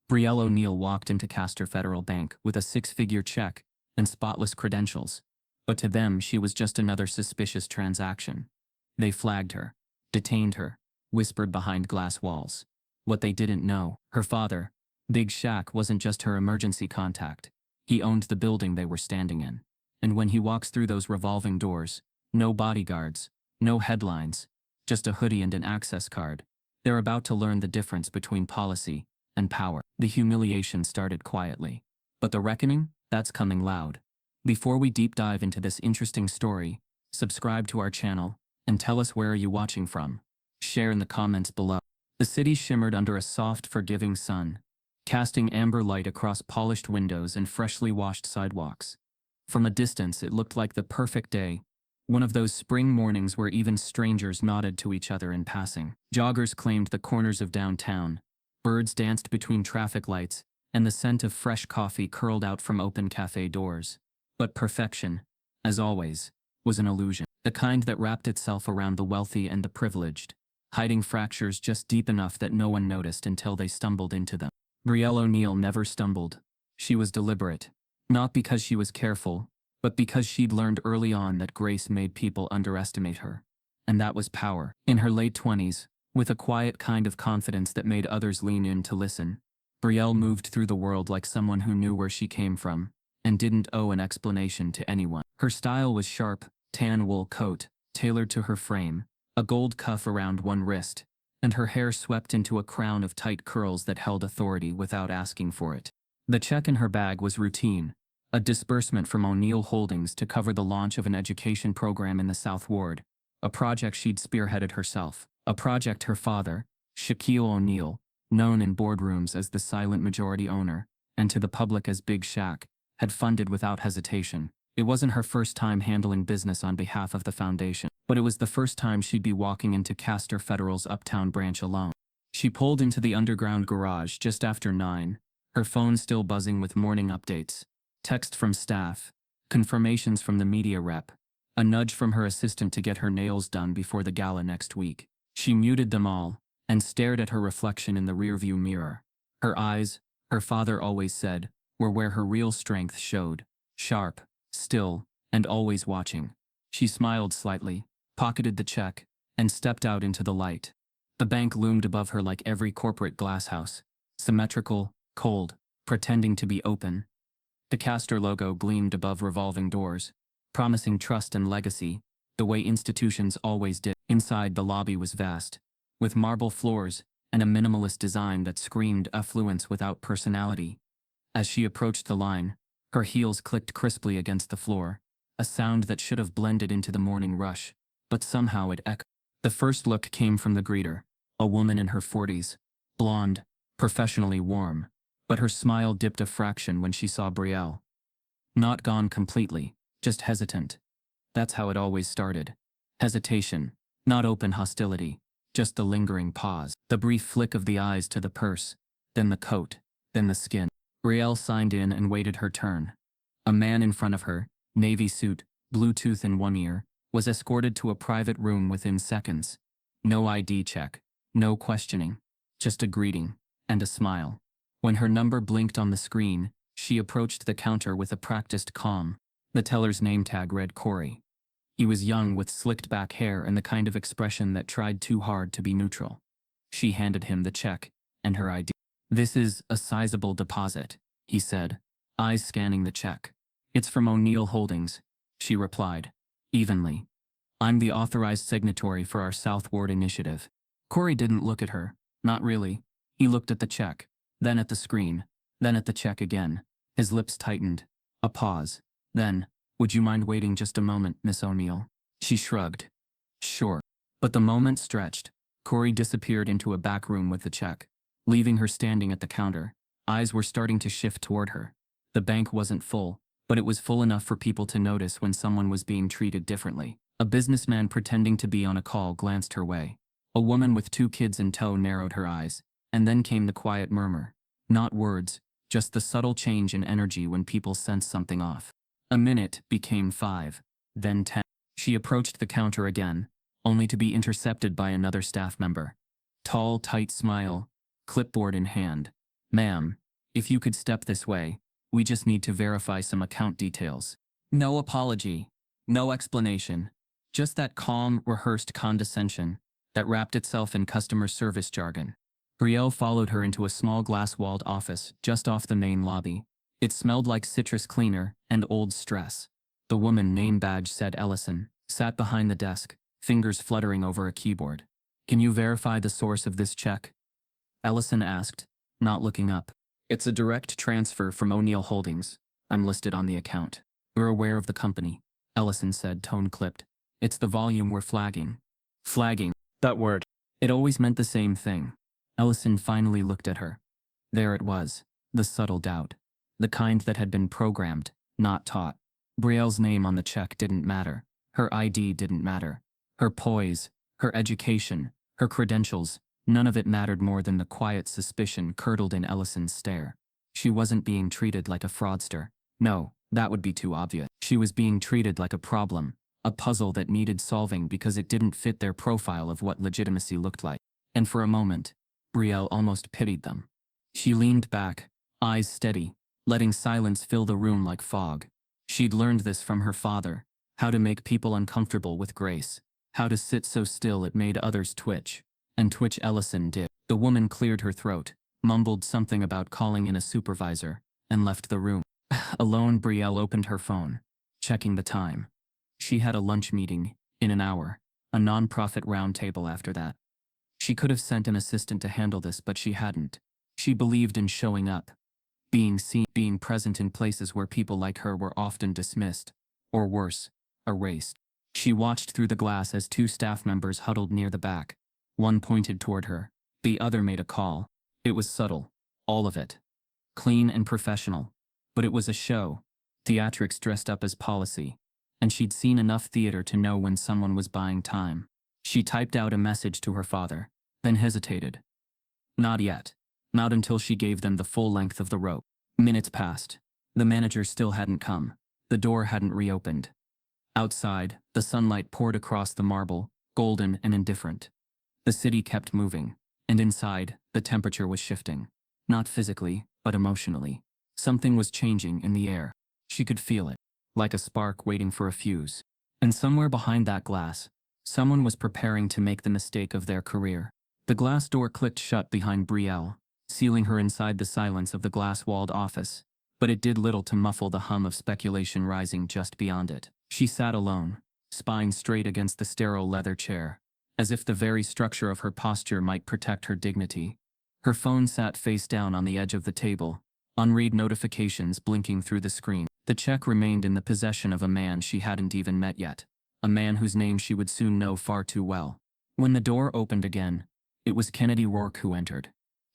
Brielle O'Neal walked into Castor Federal Bank with a six-figure check and spotless credentials. But to them, she was just another suspicious transaction. They flagged her, detained her, whispered behind glass walls. What they didn't know, her father, Big Shaq, wasn't just her emergency contact. He owned the building they were standing in. And when he walks through those revolving doors, no bodyguards, no headlines, just a hoodie and an access card. They're about to learn the difference between policy and power. The humiliation started quietly. But the reckoning, that's coming loud. Before we deep dive into this interesting story, subscribe to our channel and tell us where are you watching from. Share in the comments below. The city shimmered under a soft, forgiving sun, casting amber light across polished windows and freshly washed sidewalks. From a distance, it looked like the perfect day, one of those spring mornings where even strangers nodded to each other in passing. Joggers claimed the corners of downtown, birds danced between traffic lights, and the scent of fresh coffee curled out from open cafe doors. But perfection, as always, was an illusion, the kind that wrapped itself around the wealthy and the privileged, hiding fractures just deep enough that no one noticed until they stumbled into them. Brielle O'Neal never stumbled. She was deliberate, not because she was careful, but because she'd learned early on that grace made people underestimate her. And that was power. In her late 20s, with a quiet kind of confidence that made others lean in to listen, Brielle moved through the world like someone who knew where she came from and didn't owe an explanation to anyone. Her style was sharp, tan wool coat, tailored to her frame, a gold cuff around one wrist, and her hair swept into a crown of tight curls that held authority without asking for it. The check in her bag was routine, a disbursement from O'Neal Holdings to cover the launch of an education program in the South Ward, a project she'd spearheaded herself, a project her father, Shaquille O'Neal, known in boardrooms as the silent majority owner, and to the public as Big Shaq, had funded without hesitation. It wasn't her first time handling business on behalf of the foundation, but it was the first time she'd be walking into Castor Federal's uptown branch alone. She pulled into the underground garage just after 9, her phone still buzzing with morning updates, text from staff, confirmations from the media rep, a nudge from her assistant to get her nails done before the gala next week. She muted them all and stared at her reflection in the rearview mirror. Her eyes, her father always said, were where her real strength showed, sharp, still, and always watching. She smiled slightly, pocketed the check, and stepped out into the light. The bank loomed above her like every corporate glasshouse, symmetrical, cold, pretending to be open. The Castor logo gleamed above revolving doors, promising trust and legacy, the way institutions always did. Inside, the lobby was vast, with marble floors and a minimalist design that screamed affluence without personality. As she approached the line, her heels clicked crisply against the floor, a sound that should have blended into the morning rush, but somehow it echoed. The first look came from the greeter, a woman in her 40s, blonde, professionally warm, but her smile dipped a fraction when she saw Brielle. Not gone completely, just hesitant. That's how it always started. Hesitation, not open hostility, just the lingering pause, the brief flick of the eyes to the purse, then the coat, then the skin. Brielle signed in and waited her turn. A man in front of her, navy suit, Bluetooth in one ear, was escorted to a private room within seconds. No ID check, no questioning, just a greeting, and a smile. When her number blinked on the screen, she approached the counter with a practiced calm. The teller's name tag read Corey. He was young with slicked back hair and the kind of expression that tried too hard to be neutral. She handed him the check and her ID. "This is a sizable deposit," he said, eyes scanning the check. "It's from O'Neal Holdings," she replied, evenly. "I'm the authorized signatory for our South Ward initiative." Corey didn't look at her, not really. He looked at the check, then at the screen, then at the check again. His lips tightened. A pause. Then, "Would you mind waiting just a moment, Miss O'Neal?" She shrugged. "Sure." But the moment stretched. Corey disappeared into a back room with the check, leaving her standing at the counter. Eyes were starting to shift toward her. The bank wasn't full, but it was full enough for people to notice when someone was being treated differently. A businessman pretending to be on a call glanced her way. A woman with 2 kids in tow narrowed her eyes, and then came the quiet murmur. Not words, just the subtle change in energy when people sense something off. A minute became 5, then 10. She approached the counter again, only to be intercepted by another staff member. Tall, tight smile, clipboard in hand, Ma'am, if you could step this way, we just need to verify some account details. No apology. No explanation. Just that calm, rehearsed condescension that wrapped itself in customer service jargon. Brielle followed her into a small glass-walled office just off the main lobby. It smelled like citrus cleaner and old stress. The woman, name badge said Ellison, sat behind the desk, fingers fluttering over a keyboard. Can you verify the source of this check? Ellison asked, not looking up. It's a direct transfer from O'Neal Holdings. I'm listed on the account. We're aware of the company, Ellison said, tone clipped. It's the volume we're flagging. Flagging. That word. It always meant the same thing. Ellison finally looked at her. There it was, the subtle doubt. The kind that had been programmed, not taught. Brielle's name on the check didn't matter. Her ID didn't matter. Her poise, her education, her credentials, none of it mattered more than the quiet suspicion curdled in Ellison's stare. She wasn't being treated like a fraudster. No, that would be too obvious. She was being treated like a problem, a puzzle that needed solving because it didn't fit their profile of what legitimacy looked like. And for a moment, Brielle almost pitied them. She leaned back, eyes steady, letting silence fill the room like fog. She'd learned this from her father, how to make people uncomfortable with grace, how to sit so still it made others twitch. And twitch Ellison did. The woman cleared her throat, mumbled something about calling in a supervisor, and left the room. Alone, Brielle opened her phone, checking the time. She had a lunch meeting, in an hour, a non-profit roundtable after that. She could have sent an assistant to handle this, but she hadn't. She believed in showing up, being seen, being present in places where people like her were often dismissed, or worse, erased. She watched through the glass as two staff members huddled near the back. One pointed toward her. The other made a call. It was subtle. All of it. Clean and professional. But it was a show. Theatrics dressed up as policy. And she'd seen enough theater to know when someone was buying time. She typed out a message to her father, then hesitated. Not yet. Not until she gave them the full length of the rope. Minutes passed. The manager still hadn't come. The door hadn't reopened. Outside, the sunlight poured across the marble, golden and indifferent. The city kept moving, and inside, the temperature was shifting. Not physically, but emotionally. Something was changing in the air. She could feel it, like a spark waiting for a fuse. And somewhere behind that glass, someone was preparing to make the mistake of their career. The glass door clicked shut behind Brielle, sealing her inside the silence of the glass-walled office, but it did little to muffle the hum of speculation rising just beyond it. She sat alone, spine straight against the sterile leather chair, as if the very structure of her posture might protect her dignity. Her phone sat face down on the edge of the table, unread notifications blinking through the screen. The check remained in the possession of a man she hadn't even met yet, a man whose name she would soon know far too well. When the door opened again, it was Kennedy Rourke who entered,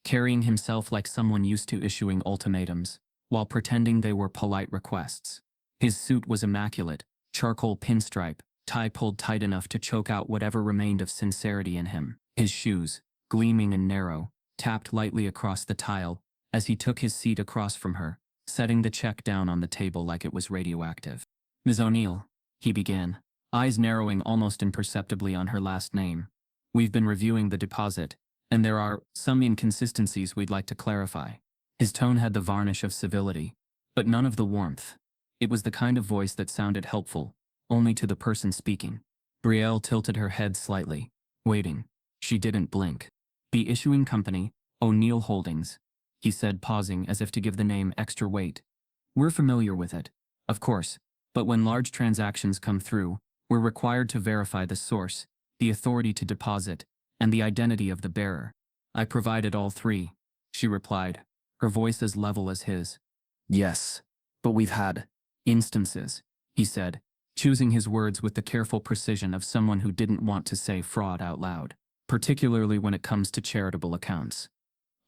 carrying himself like someone used to issuing ultimatums, while pretending they were polite requests. His suit was immaculate, charcoal pinstripe, tie pulled tight enough to choke out whatever remained of sincerity in him. His shoes, gleaming and narrow, tapped lightly across the tile as he took his seat across from her, setting the check down on the table like it was radioactive. Ms. O'Neal, he began, eyes narrowing almost imperceptibly on her last name. We've been reviewing the deposit, and there are some inconsistencies we'd like to clarify. His tone had the varnish of civility, but none of the warmth. It was the kind of voice that sounded helpful, only to the person speaking. Brielle tilted her head slightly, waiting. She didn't blink. The issuing company, O'Neal Holdings, he said, pausing as if to give the name extra weight. We're familiar with it, of course, but when large transactions come through, we're required to verify the source, the authority to deposit, and the identity of the bearer. I provided all three, she replied, her voice as level as his. Yes, but we've had instances, he said, choosing his words with the careful precision of someone who didn't want to say fraud out loud, particularly when it comes to charitable accounts.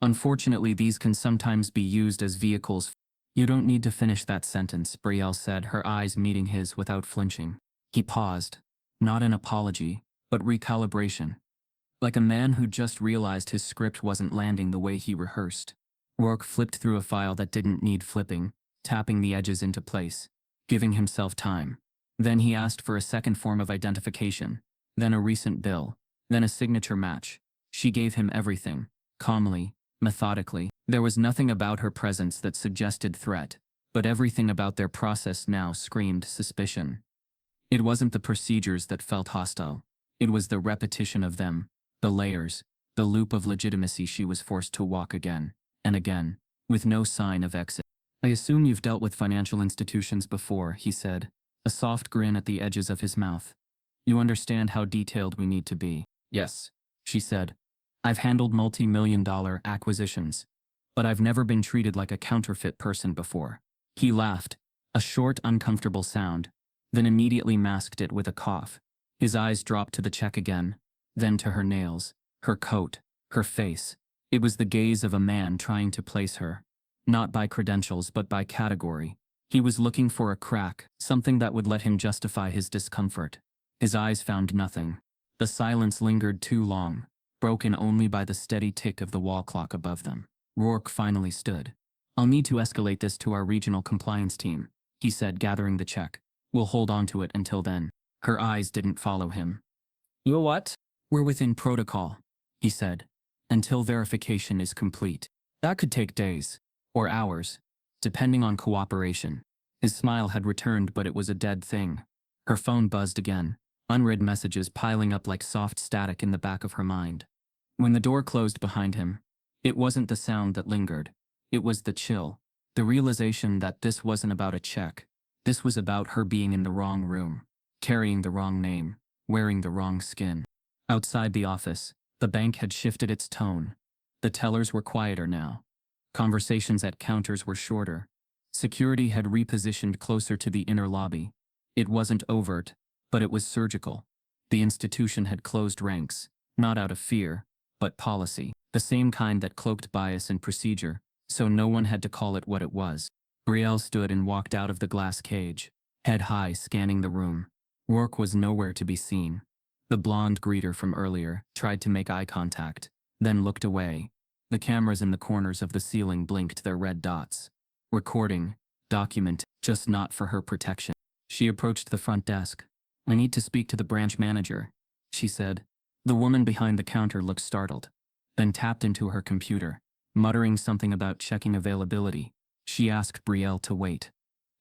Unfortunately, these can sometimes be used as vehicles. You don't need to finish that sentence, Brielle said, her eyes meeting his without flinching. He paused. Not an apology, but recalibration. Like a man who just realized his script wasn't landing the way he rehearsed. Rourke flipped through a file that didn't need flipping, tapping the edges into place, giving himself time. Then he asked for a second form of identification, then a recent bill, then a signature match. She gave him everything, calmly, methodically. There was nothing about her presence that suggested threat, but everything about their process now screamed suspicion. It wasn't the procedures that felt hostile. It was the repetition of them, the layers, the loop of legitimacy she was forced to walk again, and again, with no sign of exit. I assume you've dealt with financial institutions before, he said, a soft grin at the edges of his mouth. You understand how detailed we need to be. Yes, she said. I've handled multi-million-dollar acquisitions, but I've never been treated like a counterfeit person before. He laughed, a short, uncomfortable sound, then immediately masked it with a cough. His eyes dropped to the check again, then to her nails, her coat, her face. It was the gaze of a man trying to place her, not by credentials but by category. He was looking for a crack, something that would let him justify his discomfort. His eyes found nothing. The silence lingered too long, broken only by the steady tick of the wall clock above them. Rourke finally stood. I'll need to escalate this to our regional compliance team, he said, gathering the check. We'll hold on to it until then. Her eyes didn't follow him. You what? We're within protocol, he said, until verification is complete. That could take days, or hours, depending on cooperation. His smile had returned, but it was a dead thing. Her phone buzzed again, unread messages piling up like soft static in the back of her mind. When the door closed behind him, it wasn't the sound that lingered. It was the chill, the realization that this wasn't about a check. This was about her being in the wrong room, carrying the wrong name, wearing the wrong skin. Outside the office, the bank had shifted its tone. The tellers were quieter now. Conversations at counters were shorter. Security had repositioned closer to the inner lobby. It wasn't overt, but it was surgical. The institution had closed ranks, not out of fear, but policy, the same kind that cloaked bias and procedure, so no one had to call it what it was. Brielle stood and walked out of the glass cage, head high, scanning the room. Rourke was nowhere to be seen. The blonde greeter from earlier tried to make eye contact, then looked away. The cameras in the corners of the ceiling blinked their red dots. Recording, document, just not for her protection. She approached the front desk. I need to speak to the branch manager, she said. The woman behind the counter looked startled, then tapped into her computer, muttering something about checking availability. She asked Brielle to wait.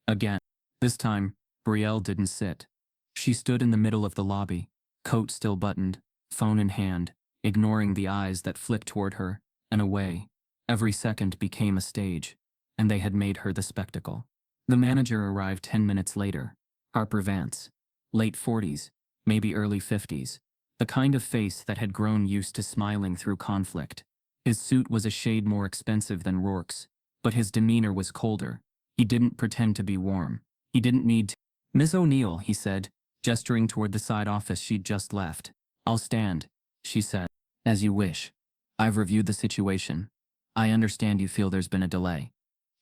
Again. This time, Brielle didn't sit. She stood in the middle of the lobby, coat still buttoned, phone in hand, ignoring the eyes that flicked toward her and away. Every second became a stage, and they had made her the spectacle. The manager arrived 10 minutes later. Harper Vance. Late 40s, maybe early 50s. The kind of face that had grown used to smiling through conflict. His suit was a shade more expensive than Rourke's, but his demeanor was colder. He didn't pretend to be warm. He didn't need to. Miss O'Neal, he said, gesturing toward the side office she'd just left. I'll stand, she said. As you wish. I've reviewed the situation. I understand you feel there's been a delay.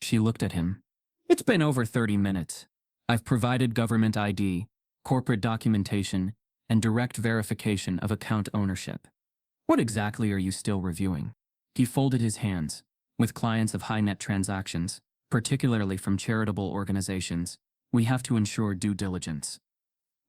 She looked at him. It's been over 30 minutes. I've provided government ID, corporate documentation, and direct verification of account ownership. What exactly are you still reviewing? He folded his hands. With clients of high-net transactions, particularly from charitable organizations, we have to ensure due diligence.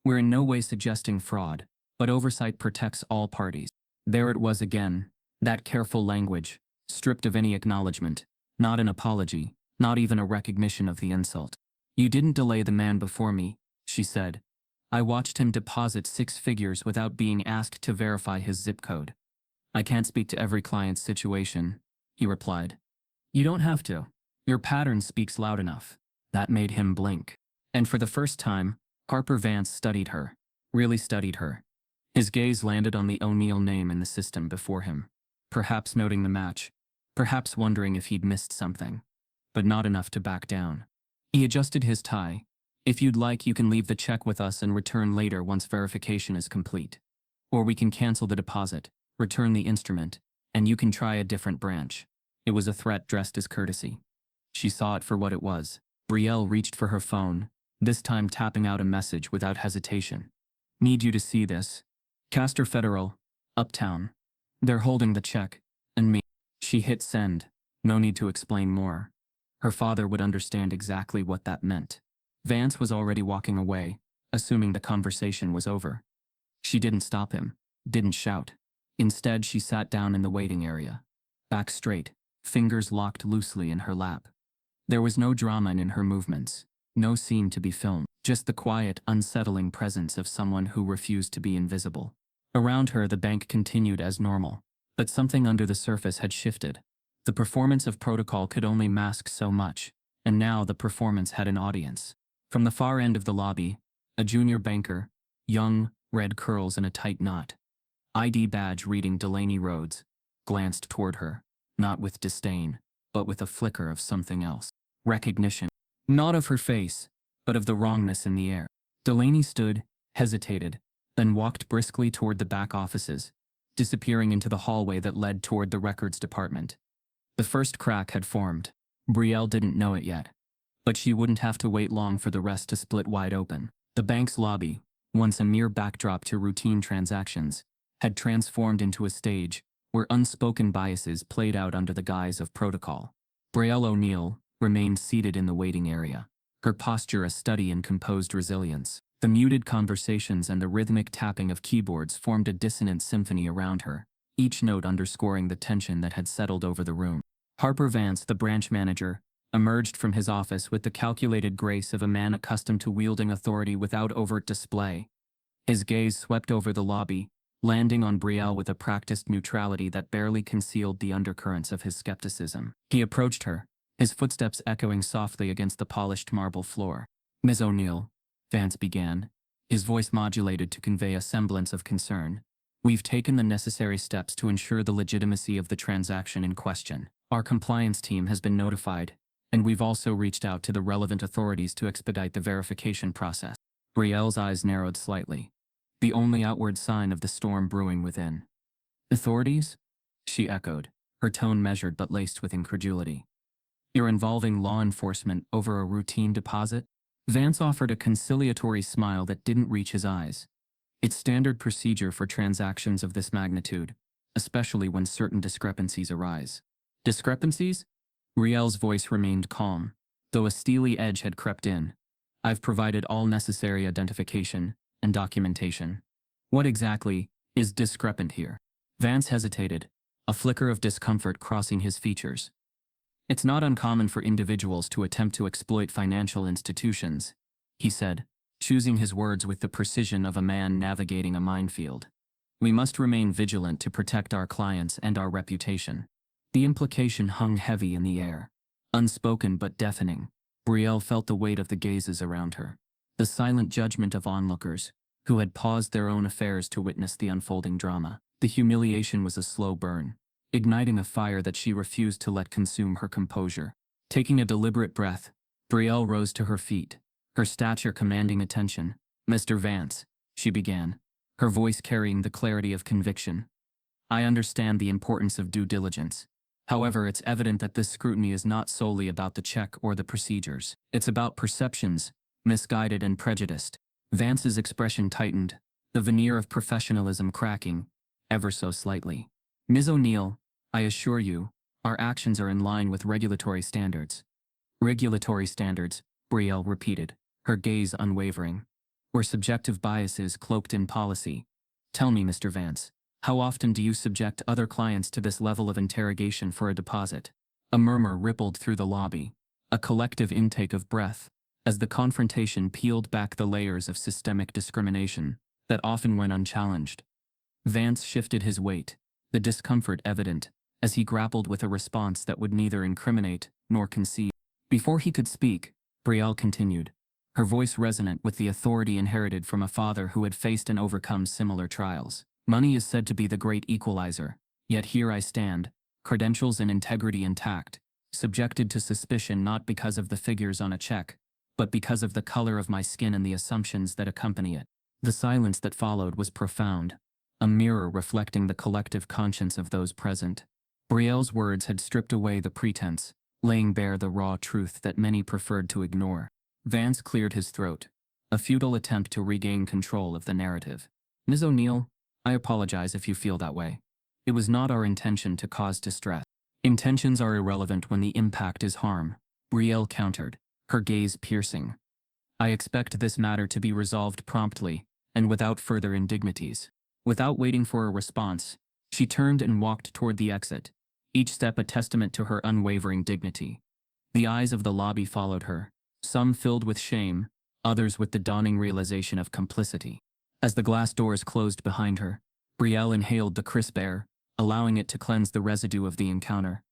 We're in no way suggesting fraud, but oversight protects all parties. There it was again, that careful language, stripped of any acknowledgement, not an apology, not even a recognition of the insult. You didn't delay the man before me, she said. I watched him deposit 6 figures without being asked to verify his zip code. I can't speak to every client's situation, he replied. You don't have to. Your pattern speaks loud enough. That made him blink. And for the first time, Harper Vance studied her, really studied her. His gaze landed on the O'Neal name in the system before him, perhaps noting the match, perhaps wondering if he'd missed something, but not enough to back down. He adjusted his tie. If you'd like, you can leave the check with us and return later once verification is complete. Or we can cancel the deposit, return the instrument, and you can try a different branch. It was a threat dressed as courtesy. She saw it for what it was. Brielle reached for her phone, this time tapping out a message without hesitation. Need you to see this. Castor Federal, Uptown. They're holding the check, and me. She hit send. No need to explain more. Her father would understand exactly what that meant. Vance was already walking away, assuming the conversation was over. She didn't stop him, didn't shout. Instead, she sat down in the waiting area. Back straight, fingers locked loosely in her lap. There was no drama in her movements, no scene to be filmed, just the quiet, unsettling presence of someone who refused to be invisible. Around her, the bank continued as normal, but something under the surface had shifted. The performance of protocol could only mask so much, and now the performance had an audience. From the far end of the lobby, a junior banker, young, red curls in a tight knot, ID badge reading Delaney Rhodes, glanced toward her, not with disdain, but with a flicker of something else. Recognition. Not of her face, but of the wrongness in the air. Delaney stood, hesitated, then walked briskly toward the back offices, disappearing into the hallway that led toward the records department. The first crack had formed. Brielle didn't know it yet, but she wouldn't have to wait long for the rest to split wide open. The bank's lobby, once a mere backdrop to routine transactions, had transformed into a stage where unspoken biases played out under the guise of protocol. Brielle O'Neal remained seated in the waiting area, her posture a study in composed resilience. The muted conversations and the rhythmic tapping of keyboards formed a dissonant symphony around her, each note underscoring the tension that had settled over the room. Harper Vance, the branch manager, emerged from his office with the calculated grace of a man accustomed to wielding authority without overt display. His gaze swept over the lobby, landing on Brielle with a practiced neutrality that barely concealed the undercurrents of his skepticism. He approached her, his footsteps echoing softly against the polished marble floor. "Ms. O'Neal," Vance began, his voice modulated to convey a semblance of concern, "we've taken the necessary steps to ensure the legitimacy of the transaction in question. Our compliance team has been notified, and we've also reached out to the relevant authorities to expedite the verification process." Brielle's eyes narrowed slightly, the only outward sign of the storm brewing within. "Authorities?" she echoed, her tone measured but laced with incredulity. "You're involving law enforcement over a routine deposit?" Vance offered a conciliatory smile that didn't reach his eyes. It's standard procedure for transactions of this magnitude, especially when certain discrepancies arise. "Discrepancies?" Brielle's voice remained calm, though a steely edge had crept in. "I've provided all necessary identification and documentation. What exactly is discrepant here?" Vance hesitated, a flicker of discomfort crossing his features. "It's not uncommon for individuals to attempt to exploit financial institutions," he said, choosing his words with the precision of a man navigating a minefield. "We must remain vigilant to protect our clients and our reputation." The implication hung heavy in the air, unspoken but deafening. Brielle felt the weight of the gazes around her, the silent judgment of onlookers, who had paused their own affairs to witness the unfolding drama. The humiliation was a slow burn, igniting a fire that she refused to let consume her composure. Taking a deliberate breath, Brielle rose to her feet, her stature commanding attention. "Mr. Vance," she began, her voice carrying the clarity of conviction. "I understand the importance of due diligence. However, it's evident that this scrutiny is not solely about the check or the procedures. It's about perceptions, misguided and prejudiced." Vance's expression tightened, the veneer of professionalism cracking, ever so slightly. "Ms. O'Neal, I assure you, our actions are in line with regulatory standards." "Regulatory standards," Brielle repeated, her gaze unwavering. "Or subjective biases cloaked in policy. Tell me, Mr. Vance, how often do you subject other clients to this level of interrogation for a deposit?" A murmur rippled through the lobby, a collective intake of breath, as the confrontation peeled back the layers of systemic discrimination that often went unchallenged. Vance shifted his weight, the discomfort evident, as he grappled with a response that would neither incriminate nor concede. Before he could speak, Brielle continued, her voice resonant with the authority inherited from a father who had faced and overcome similar trials. "Money is said to be the great equalizer, yet here I stand, credentials and integrity intact, subjected to suspicion not because of the figures on a check, but because of the color of my skin and the assumptions that accompany it." The silence that followed was profound, a mirror reflecting the collective conscience of those present. Brielle's words had stripped away the pretense, laying bare the raw truth that many preferred to ignore. Vance cleared his throat, a futile attempt to regain control of the narrative. "Ms. O'Neal, I apologize if you feel that way. It was not our intention to cause distress." "Intentions are irrelevant when the impact is harm," Brielle countered, her gaze piercing. "I expect this matter to be resolved promptly, and without further indignities." Without waiting for a response, she turned and walked toward the exit, each step a testament to her unwavering dignity. The eyes of the lobby followed her, some filled with shame, others with the dawning realization of complicity. As the glass doors closed behind her, Brielle inhaled the crisp air, allowing it to cleanse the residue of the encounter.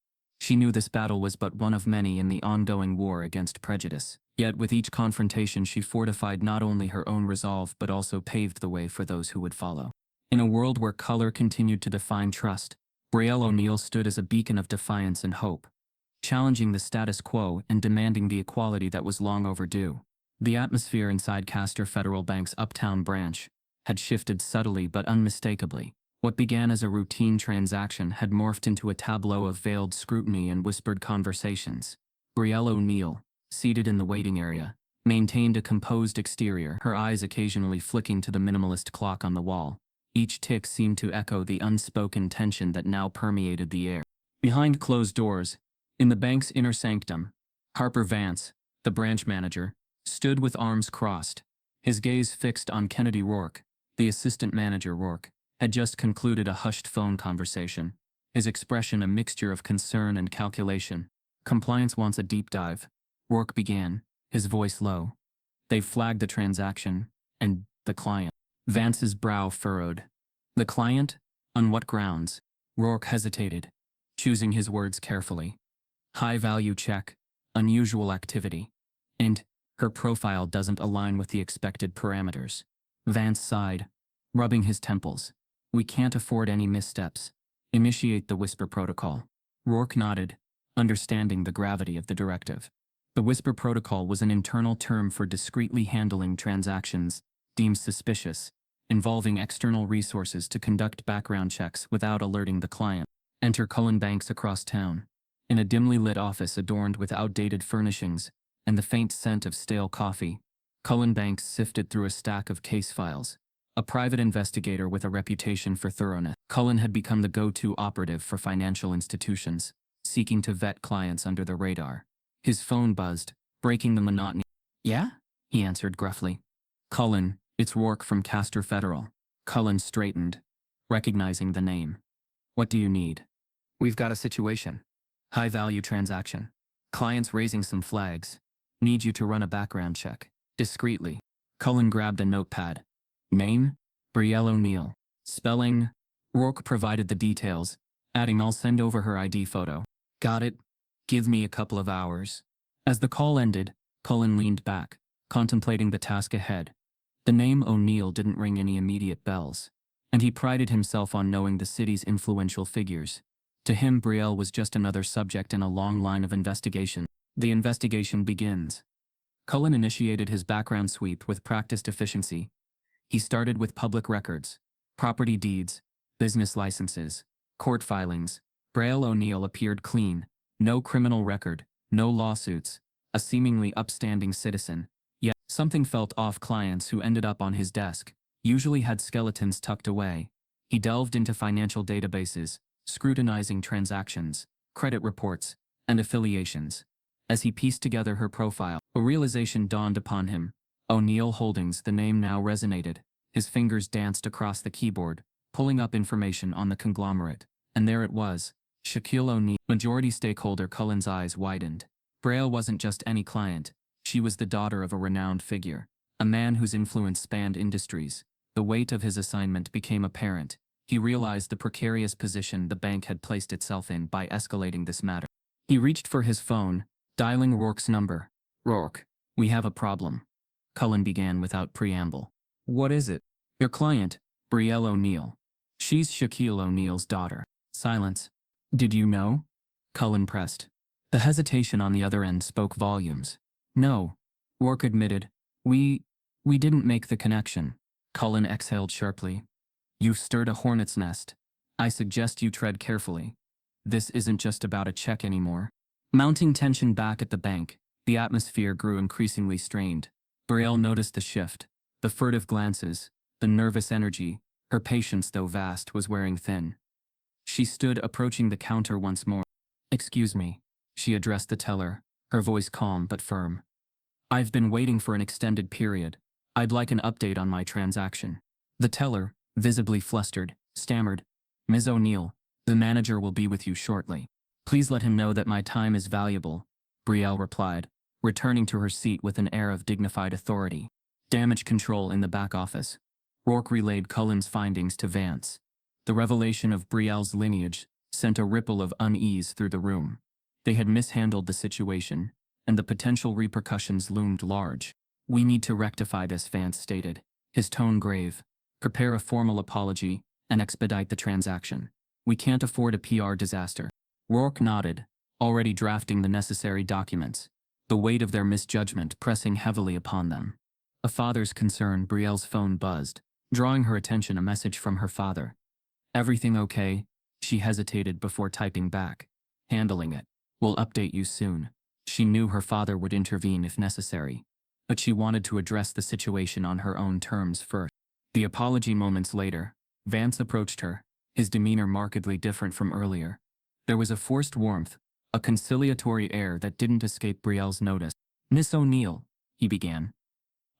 She knew this battle was but one of many in the ongoing war against prejudice. Yet with each confrontation she fortified not only her own resolve but also paved the way for those who would follow. In a world where color continued to define trust, Brielle O'Neal stood as a beacon of defiance and hope, challenging the status quo and demanding the equality that was long overdue. The atmosphere inside Castor Federal Bank's uptown branch had shifted subtly but unmistakably. What began as a routine transaction had morphed into a tableau of veiled scrutiny and whispered conversations. Brielle O'Neal, seated in the waiting area, maintained a composed exterior, her eyes occasionally flicking to the minimalist clock on the wall. Each tick seemed to echo the unspoken tension that now permeated the air. Behind closed doors, in the bank's inner sanctum, Harper Vance, the branch manager, stood with arms crossed, his gaze fixed on Kennedy Rourke. The assistant manager, Rourke, had just concluded a hushed phone conversation, his expression a mixture of concern and calculation. "Compliance wants a deep dive," Rourke began, his voice low. "They've flagged the transaction, and the client." Vance's brow furrowed. "The client? On what grounds?" Rourke hesitated, choosing his words carefully. "High-value check, unusual activity, and her profile doesn't align with the expected parameters." Vance sighed, rubbing his temples. "We can't afford any missteps. Initiate the whisper protocol." Rourke nodded, understanding the gravity of the directive. The whisper protocol was an internal term for discreetly handling transactions deemed suspicious, involving external resources to conduct background checks without alerting the client. Enter Cullen Banks across town. In a dimly lit office adorned with outdated furnishings and the faint scent of stale coffee, Cullen Banks sifted through a stack of case files. A private investigator with a reputation for thoroughness, Cullen had become the go-to operative for financial institutions, seeking to vet clients under the radar. His phone buzzed, breaking the monotony. "Yeah?" he answered gruffly. "Cullen, it's Rourke from Castor Federal." Cullen straightened, recognizing the name. "What do you need?" "We've got a situation. High-value transaction. Client's raising some flags. Need you to run a background check. Discreetly." Cullen grabbed a notepad. "Name? Brielle O'Neal. Spelling?" Rourke provided the details, adding, "I'll send over her ID photo." "Got it. Give me a couple of hours." As the call ended, Cullen leaned back, contemplating the task ahead. The name O'Neal didn't ring any immediate bells, and he prided himself on knowing the city's influential figures. To him, Brielle was just another subject in a long line of investigation. The investigation begins. Cullen initiated his background sweep with practiced efficiency. He started with public records, property deeds, business licenses, court filings. Brielle O'Neal appeared clean, no criminal record, no lawsuits, a seemingly upstanding citizen. Yet, something felt off. Clients who ended up on his desk usually had skeletons tucked away. He delved into financial databases, scrutinizing transactions, credit reports, and affiliations. As he pieced together her profile, a realization dawned upon him. O'Neal Holdings, the name now resonated. His fingers danced across the keyboard, pulling up information on the conglomerate. And there it was, Shaquille O'Neal, majority stakeholder. Cullen's eyes widened. Brielle wasn't just any client. She was the daughter of a renowned figure, a man whose influence spanned industries. The weight of his assignment became apparent. He realized the precarious position the bank had placed itself in by escalating this matter. He reached for his phone, dialing Rourke's number. "Rourke, we have a problem," Cullen began without preamble. "What is it?" "Your client, Brielle O'Neal. She's Shaquille O'Neal's daughter." Silence. "Did you know?" Cullen pressed. The hesitation on the other end spoke volumes. "No," Rourke admitted. We didn't make the connection." Cullen exhaled sharply. "You've stirred a hornet's nest. I suggest you tread carefully. This isn't just about a check anymore." Mounting tension back at the bank, the atmosphere grew increasingly strained. Brielle noticed the shift, the furtive glances, the nervous energy. Her patience, though vast, was wearing thin. She stood approaching the counter once more. "Excuse me," she addressed the teller, her voice calm but firm. "I've been waiting for an extended period. I'd like an update on my transaction." The teller, visibly flustered, stammered, "Ms. O'Neal, The manager will be with you shortly. Please let him know that my time is valuable, Brielle replied, returning to her seat with an air of dignified authority. Damage control in the back office. Rourke relayed Cullen's findings to Vance. The revelation of Brielle's lineage sent a ripple of unease through the room. They had mishandled the situation, and the potential repercussions loomed large. We need to rectify this, Vance stated, his tone grave. Prepare a formal apology and expedite the transaction. We can't afford a PR disaster. Rourke nodded, already drafting the necessary documents, the weight of their misjudgment pressing heavily upon them. A father's concern. Brielle's phone buzzed, drawing her attention. A message from her father. Everything okay? She hesitated before typing back. Handling it. We'll update you soon. She knew her father would intervene if necessary, but she wanted to address the situation on her own terms first. The apology moments later, Vance approached her, his demeanor markedly different from earlier. There was a forced warmth, a conciliatory air that didn't escape Brielle's notice. Miss O'Neal, he began.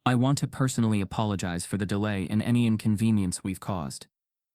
I want to personally apologize for the delay and any inconvenience we've caused.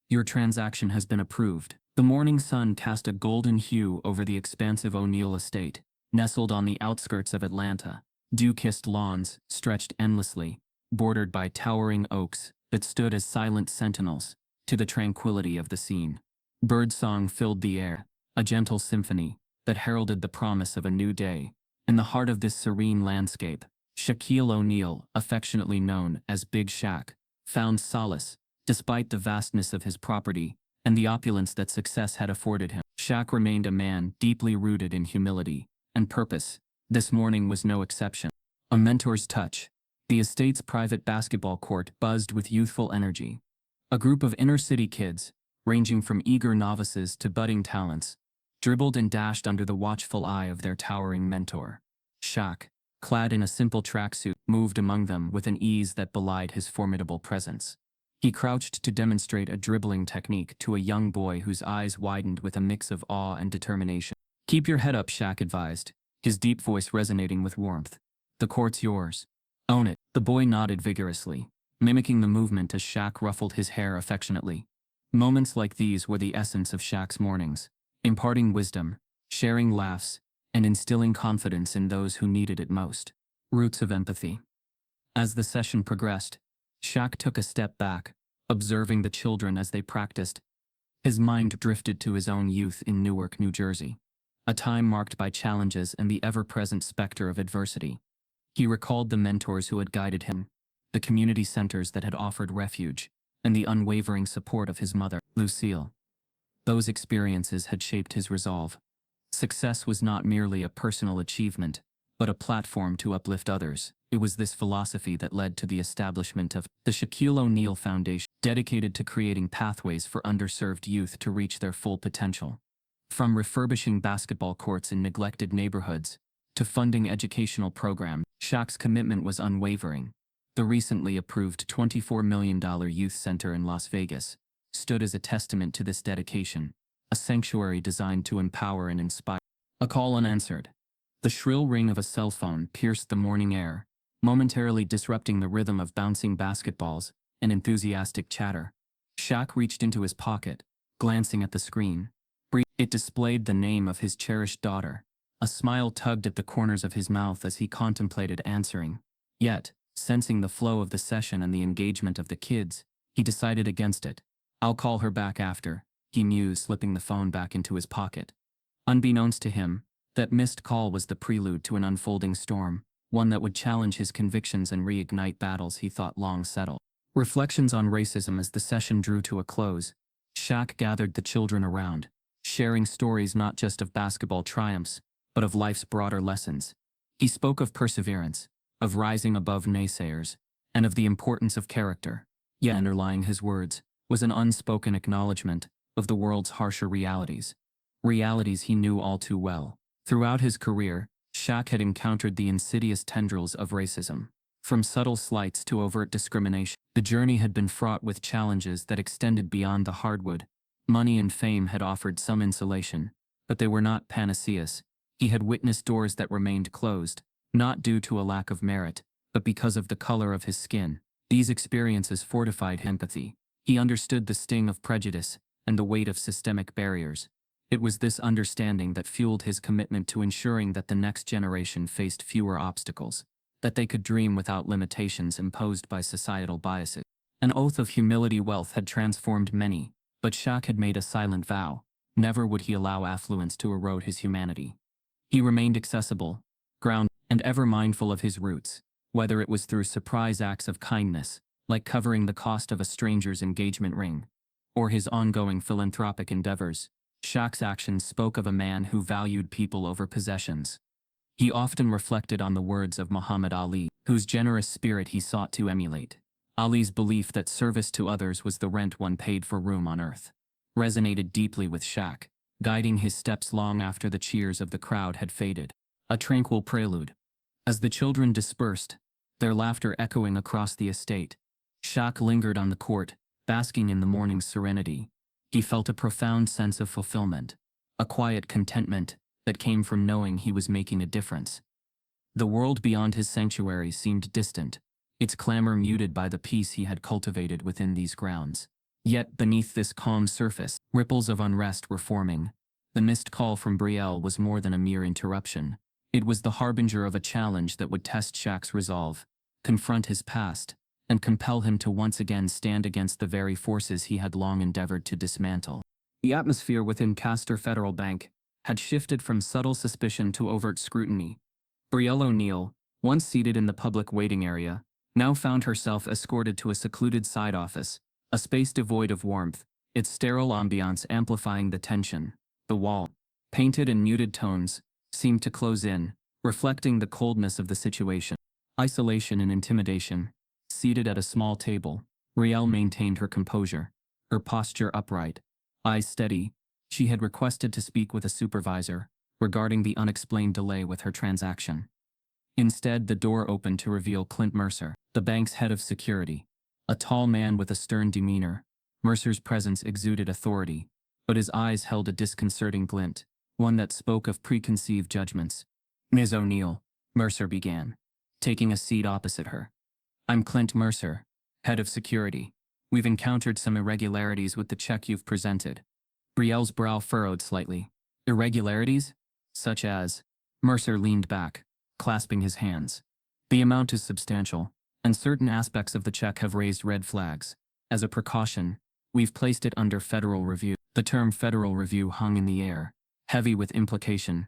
Your transaction has been approved. The morning sun cast a golden hue over the expansive O'Neal estate, nestled on the outskirts of Atlanta. Dew-kissed lawns stretched endlessly, bordered by towering oaks that stood as silent sentinels to the tranquility of the scene. Birdsong filled the air, a gentle symphony that heralded the promise of a new day. In the heart of this serene landscape, Shaquille O'Neal, affectionately known as Big Shaq, found solace, despite the vastness of his property and the opulence that success had afforded him. Shaq remained a man deeply rooted in humility and purpose. This morning was no exception. A mentor's touch. The estate's private basketball court buzzed with youthful energy. A group of inner-city kids, ranging from eager novices to budding talents, dribbled and dashed under the watchful eye of their towering mentor. Shaq, clad in a simple tracksuit, moved among them with an ease that belied his formidable presence. He crouched to demonstrate a dribbling technique to a young boy whose eyes widened with a mix of awe and determination. Keep your head up, Shaq advised, his deep voice resonating with warmth. The court's yours. Own it. The boy nodded vigorously, mimicking the movement as Shaq ruffled his hair affectionately. Moments like these were the essence of Shaq's mornings, imparting wisdom, sharing laughs, and instilling confidence in those who needed it most. Roots of empathy. As the session progressed, Shaq took a step back, observing the children as they practiced. His mind drifted to his own youth in Newark, New Jersey, a time marked by challenges and the ever-present specter of adversity. He recalled the mentors who had guided him, the community centers that had offered refuge, and the unwavering support of his mother, Lucille. Those experiences had shaped his resolve. Success was not merely a personal achievement, but a platform to uplift others. It was this philosophy that led to the establishment of the Shaquille O'Neal Foundation, dedicated to creating pathways for underserved youth to reach their full potential. From refurbishing basketball courts in neglected neighborhoods to funding educational programs, Shaq's commitment was unwavering. The recently approved $24 million youth center in Las Vegas stood as a testament to this dedication, a sanctuary designed to empower and inspire. A call unanswered. The shrill ring of a cell phone pierced the morning air, momentarily disrupting the rhythm of bouncing basketballs and enthusiastic chatter. Shaq reached into his pocket, glancing at the screen. It displayed the name of his cherished daughter. A smile tugged at the corners of his mouth as he contemplated answering. Yet, sensing the flow of the session and the engagement of the kids, he decided against it. I'll call her back after, he mused, slipping the phone back into his pocket. Unbeknownst to him, that missed call was the prelude to an unfolding storm, one that would challenge his convictions and reignite battles he thought long settled. Reflections on racism. As the session drew to a close, Shaq gathered the children around, sharing stories not just of basketball triumphs, but of life's broader lessons. He spoke of perseverance, of rising above naysayers, and of the importance of character. Yet underlying his words was an unspoken acknowledgement of the world's harsher realities. Realities he knew all too well. Throughout his career, Shaq had encountered the insidious tendrils of racism. From subtle slights to overt discrimination, the journey had been fraught with challenges that extended beyond the hardwood. Money and fame had offered some insulation, but they were not panaceas. He had witnessed doors that remained closed, not due to a lack of merit, but because of the color of his skin. These experiences fortified empathy. He understood the sting of prejudice and the weight of systemic barriers. It was this understanding that fueled his commitment to ensuring that the next generation faced fewer obstacles, that they could dream without limitations imposed by societal biases. An oath of humility. Wealth had transformed many, but Shaq had made a silent vow: never would he allow affluence to erode his humanity. He remained accessible, grounded, and ever mindful of his roots, whether it was through surprise acts of kindness, like covering the cost of a stranger's engagement ring, or his ongoing philanthropic endeavors. Shaq's actions spoke of a man who valued people over possessions. He often reflected on the words of Muhammad Ali, whose generous spirit he sought to emulate. Ali's belief that service to others was the rent one paid for room on earth resonated deeply with Shaq, guiding his steps long after the cheers of the crowd had faded. A tranquil prelude. As the children dispersed, their laughter echoing across the estate, Shaq lingered on the court, basking in the morning's serenity. He felt a profound sense of fulfillment, a quiet contentment that came from knowing he was making a difference. The world beyond his sanctuary seemed distant, its clamor muted by the peace he had cultivated within these grounds. Yet beneath this calm surface, ripples of unrest were forming. The missed call from Brielle was more than a mere interruption. It was the harbinger of a challenge that would test Shaq's resolve, confront his past, and compel him to once again stand against the very forces he had long endeavored to dismantle. The atmosphere within Castor Federal Bank had shifted from subtle suspicion to overt scrutiny. Brielle O'Neal, once seated in the public waiting area, now found herself escorted to a secluded side office, a space devoid of warmth, its sterile ambiance amplifying the tension. The wall, painted in muted tones, seemed to close in, reflecting the coldness of the situation. Isolation and intimidation. Seated at a small table, Brielle maintained her composure, her posture upright, eyes steady. She had requested to speak with a supervisor regarding the unexplained delay with her transaction. Instead, the door opened to reveal Clint Mercer, the bank's head of security. A tall man with a stern demeanor, Mercer's presence exuded authority, but his eyes held a disconcerting glint, one that spoke of preconceived judgments. "Ms. O'Neal," Mercer began, taking a seat opposite her. "I'm Clint Mercer, head of security. We've encountered some irregularities with the check you've presented." Brielle's brow furrowed slightly. "Irregularities? Such as?" Mercer leaned back, clasping his hands. "The amount is substantial, and certain aspects of the check have raised red flags. As a precaution, we've placed it under federal review." The term federal review hung in the air, heavy with implication.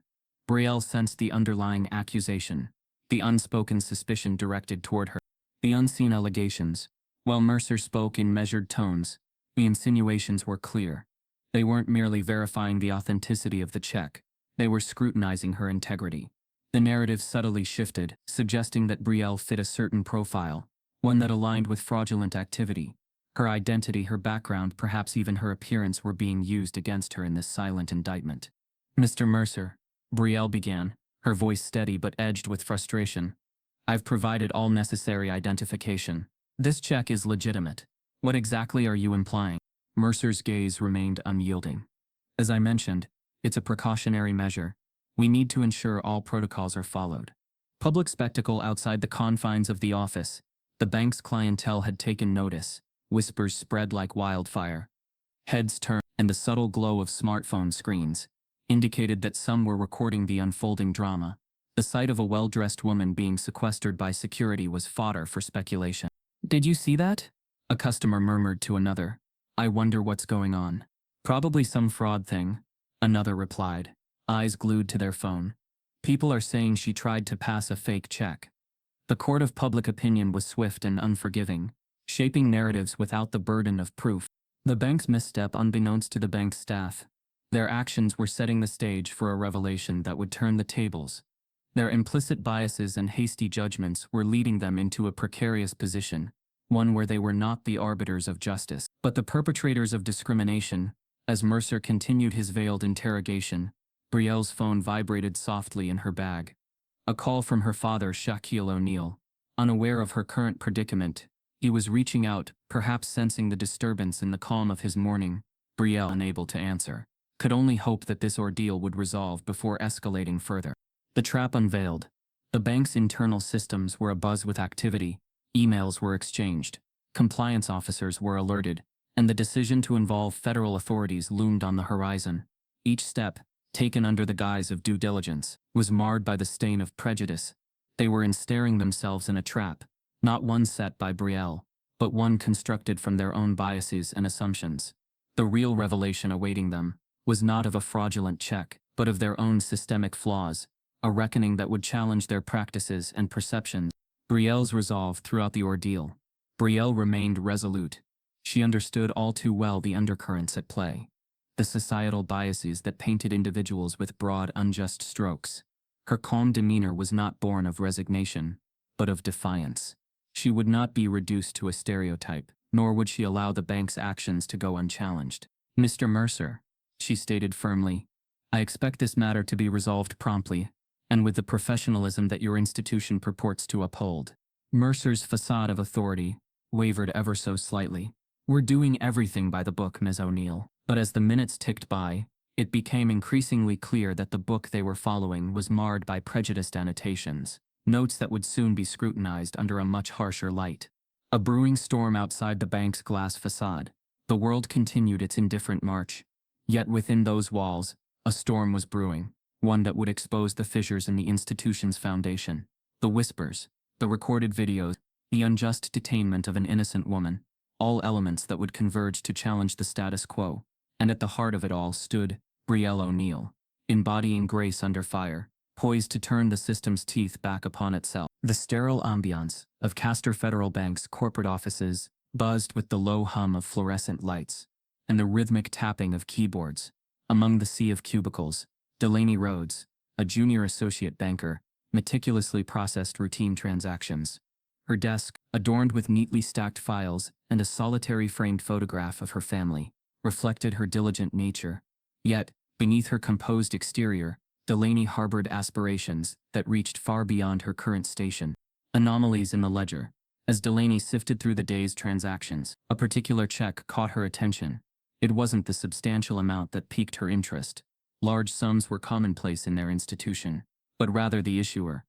Brielle sensed the underlying accusation, the unspoken suspicion directed toward her, the unseen allegations. While Mercer spoke in measured tones, the insinuations were clear. They weren't merely verifying the authenticity of the check, they were scrutinizing her integrity. The narrative subtly shifted, suggesting that Brielle fit a certain profile, one that aligned with fraudulent activity. Her identity, her background, perhaps even her appearance were being used against her in this silent indictment. "Mr. Mercer," Brielle began, her voice steady but edged with frustration, "I've provided all necessary identification. This check is legitimate. What exactly are you implying?" Mercer's gaze remained unyielding. "As I mentioned, it's a precautionary measure. We need to ensure all protocols are followed." Public spectacle outside the confines of the office. The bank's clientele had taken notice. Whispers spread like wildfire. Heads turned, and the subtle glow of smartphone screens indicated that some were recording the unfolding drama. The sight of a well-dressed woman being sequestered by security was fodder for speculation. "Did you see that?" a customer murmured to another. "I wonder what's going on." "Probably some fraud thing," another replied, eyes glued to their phone. "People are saying she tried to pass a fake check." The court of public opinion was swift and unforgiving, shaping narratives without the burden of proof. The bank's misstep, unbeknownst to the bank's staff. Their actions were setting the stage for a revelation that would turn the tables. Their implicit biases and hasty judgments were leading them into a precarious position, one where they were not the arbiters of justice, but the perpetrators of discrimination. As Mercer continued his veiled interrogation, Brielle's phone vibrated softly in her bag. A call from her father, Shaquille O'Neal. Unaware of her current predicament, he was reaching out, perhaps sensing the disturbance in the calm of his morning. Brielle, unable to answer, could only hope that this ordeal would resolve before escalating further. The trap unveiled. The bank's internal systems were abuzz with activity. Emails were exchanged. Compliance officers were alerted, and the decision to involve federal authorities loomed on the horizon. Each step, taken under the guise of due diligence, was marred by the stain of prejudice. They were ensnaring themselves in a trap, not one set by Brielle, but one constructed from their own biases and assumptions. The real revelation awaiting them was not of a fraudulent check, but of their own systemic flaws, a reckoning that would challenge their practices and perceptions. Brielle's resolve throughout the ordeal. Brielle remained resolute. She understood all too well the undercurrents at play, the societal biases that painted individuals with broad, unjust strokes. Her calm demeanor was not born of resignation, but of defiance. She would not be reduced to a stereotype, nor would she allow the bank's actions to go unchallenged. "Mr. Mercer," she stated firmly, "I expect this matter to be resolved promptly, and with the professionalism that your institution purports to uphold." Mercer's facade of authority wavered ever so slightly. "We're doing everything by the book, Ms. O'Neal." But as the minutes ticked by, it became increasingly clear that the book they were following was marred by prejudiced annotations, notes that would soon be scrutinized under a much harsher light. A brewing storm outside the bank's glass facade. The world continued its indifferent march. Yet within those walls, a storm was brewing, one that would expose the fissures in the institution's foundation. The whispers, the recorded videos, the unjust detainment of an innocent woman, all elements that would converge to challenge the status quo. And at the heart of it all stood Brielle O'Neal, embodying grace under fire, poised to turn the system's teeth back upon itself. The sterile ambiance of Castor Federal Bank's corporate offices buzzed with the low hum of fluorescent lights and the rhythmic tapping of keyboards. Among the sea of cubicles, Delaney Rhodes, a junior associate banker, meticulously processed routine transactions. Her desk, adorned with neatly stacked files and a solitary framed photograph of her family, reflected her diligent nature. Yet, beneath her composed exterior, Delaney harbored aspirations that reached far beyond her current station. Anomalies in the ledger. As Delaney sifted through the day's transactions, a particular check caught her attention. It wasn't the substantial amount that piqued her interest. Large sums were commonplace in their institution, but rather the issuer.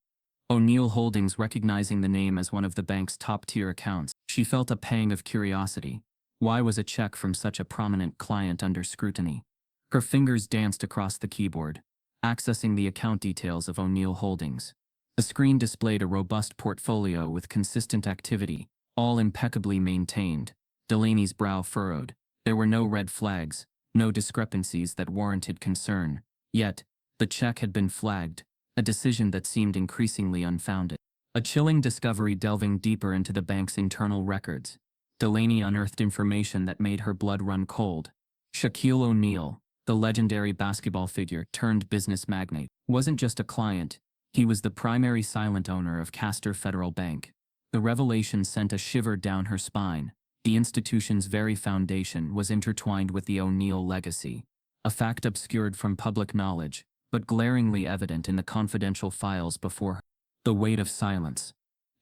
O'Neal Holdings, recognizing the name as one of the bank's top-tier accounts, she felt a pang of curiosity. Why was a check from such a prominent client under scrutiny? Her fingers danced across the keyboard, accessing the account details of O'Neal Holdings. The screen displayed a robust portfolio with consistent activity, all impeccably maintained. Delaney's brow furrowed. There were no red flags, no discrepancies that warranted concern. Yet, the check had been flagged, a decision that seemed increasingly unfounded. A chilling discovery delving deeper into the bank's internal records. Delaney unearthed information that made her blood run cold. Shaquille O'Neal, the legendary basketball figure turned business magnate, wasn't just a client. He was the primary silent owner of Castor Federal Bank. The revelation sent a shiver down her spine. The institution's very foundation was intertwined with the O'Neal legacy, a fact obscured from public knowledge, but glaringly evident in the confidential files before her. The weight of silence.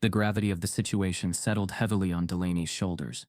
The gravity of the situation settled heavily on Delaney's shoulders.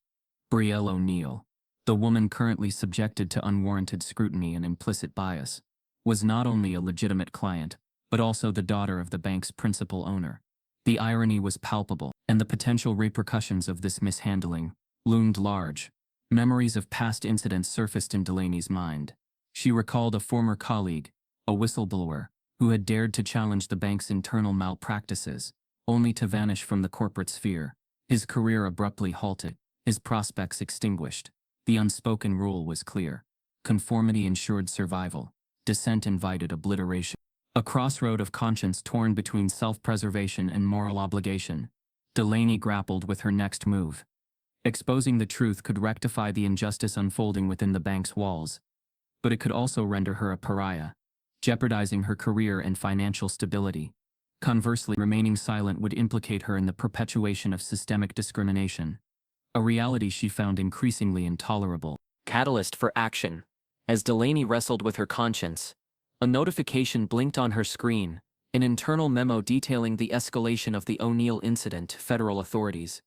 Brielle O'Neal, the woman currently subjected to unwarranted scrutiny and implicit bias, was not only a legitimate client, but also the daughter of the bank's principal owner. The irony was palpable, and the potential repercussions of this mishandling loomed large. Memories of past incidents surfaced in Delaney's mind. She recalled a former colleague, a whistleblower, who had dared to challenge the bank's internal malpractices, only to vanish from the corporate sphere. His career abruptly halted, his prospects extinguished. The unspoken rule was clear. Conformity ensured survival. Dissent invited obliteration. A crossroad of conscience torn between self-preservation and moral obligation. Delaney grappled with her next move. Exposing the truth could rectify the injustice unfolding within the bank's walls, but it could also render her a pariah, jeopardizing her career and financial stability. Conversely, remaining silent would implicate her in the perpetuation of systemic discrimination, a reality she found increasingly intolerable. Catalyst for action. As Delaney wrestled with her conscience, a notification blinked on her screen, an internal memo detailing the escalation of the O'Neal incident to federal authorities.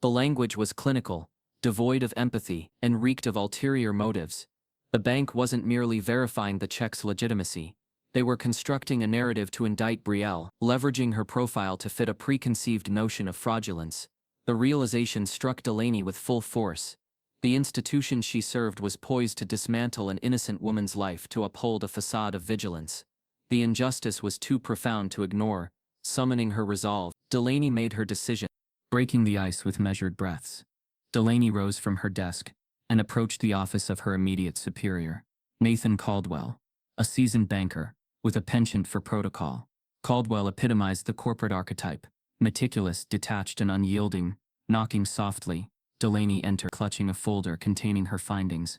The language was clinical, devoid of empathy, and reeked of ulterior motives. The bank wasn't merely verifying the check's legitimacy. They were constructing a narrative to indict Brielle, leveraging her profile to fit a preconceived notion of fraudulence. The realization struck Delaney with full force. The institution she served was poised to dismantle an innocent woman's life to uphold a facade of vigilance. The injustice was too profound to ignore. Summoning her resolve, Delaney made her decision, breaking the ice with measured breaths. Delaney rose from her desk and approached the office of her immediate superior, Nathan Caldwell, a seasoned banker with a penchant for protocol. Caldwell epitomized the corporate archetype, meticulous, detached, and unyielding. Knocking softly, Delaney entered, clutching a folder containing her findings.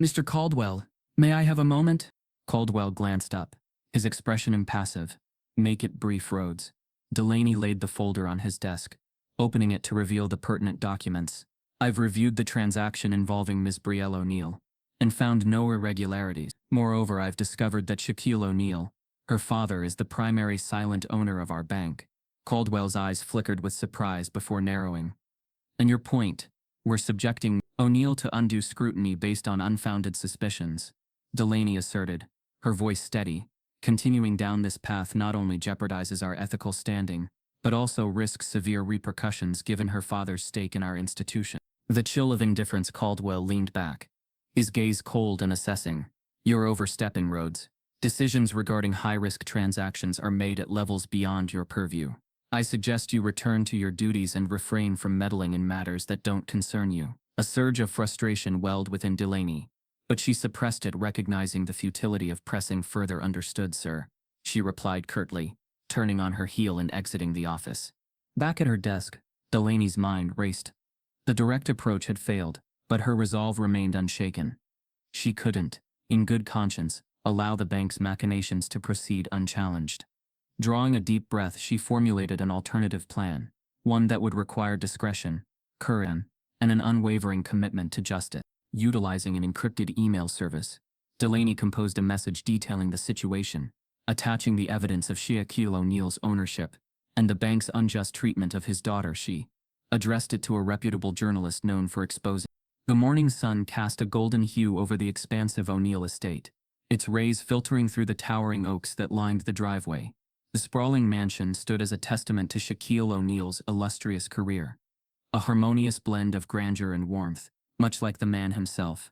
"Mr. Caldwell, may I have a moment?" Caldwell glanced up, his expression impassive. "Make it brief, Rhodes." Delaney laid the folder on his desk, opening it to reveal the pertinent documents. "I've reviewed the transaction involving Ms. Brielle O'Neal and found no irregularities. Moreover, I've discovered that Shaquille O'Neal, her father, is the primary silent owner of our bank." Caldwell's eyes flickered with surprise before narrowing. "And your point? We're subjecting O'Neal to undue scrutiny based on unfounded suspicions," Delaney asserted, her voice steady. "Continuing down this path not only jeopardizes our ethical standing, but also risks severe repercussions given her father's stake in our institution." The chill of indifference. Caldwell leaned back, his gaze cold and assessing. "You're overstepping, Rhodes. Decisions regarding high-risk transactions are made at levels beyond your purview. I suggest you return to your duties and refrain from meddling in matters that don't concern you." A surge of frustration welled within Delaney, but she suppressed it, recognizing the futility of pressing further. "Understood, sir," she replied curtly, turning on her heel and exiting the office. Back at her desk, Delaney's mind raced. The direct approach had failed, but her resolve remained unshaken. She couldn't, in good conscience, allow the bank's machinations to proceed unchallenged. Drawing a deep breath, she formulated an alternative plan, one that would require discretion, courage, and an unwavering commitment to justice. Utilizing an encrypted email service, Delaney composed a message detailing the situation, attaching the evidence of Shaquille O'Neal's ownership and the bank's unjust treatment of his daughter. She addressed it to a reputable journalist known for exposing. The morning sun cast a golden hue over the expansive O'Neal estate, its rays filtering through the towering oaks that lined the driveway. The sprawling mansion stood as a testament to Shaquille O'Neal's illustrious career, a harmonious blend of grandeur and warmth, much like the man himself.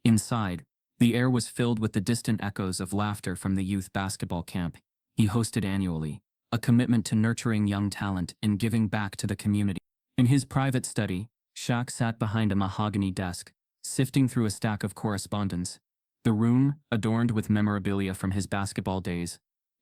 Inside, the air was filled with the distant echoes of laughter from the youth basketball camp he hosted annually, a commitment to nurturing young talent and giving back to the community. In his private study, Shaq sat behind a mahogany desk, sifting through a stack of correspondence. The room, adorned with memorabilia from his basketball days,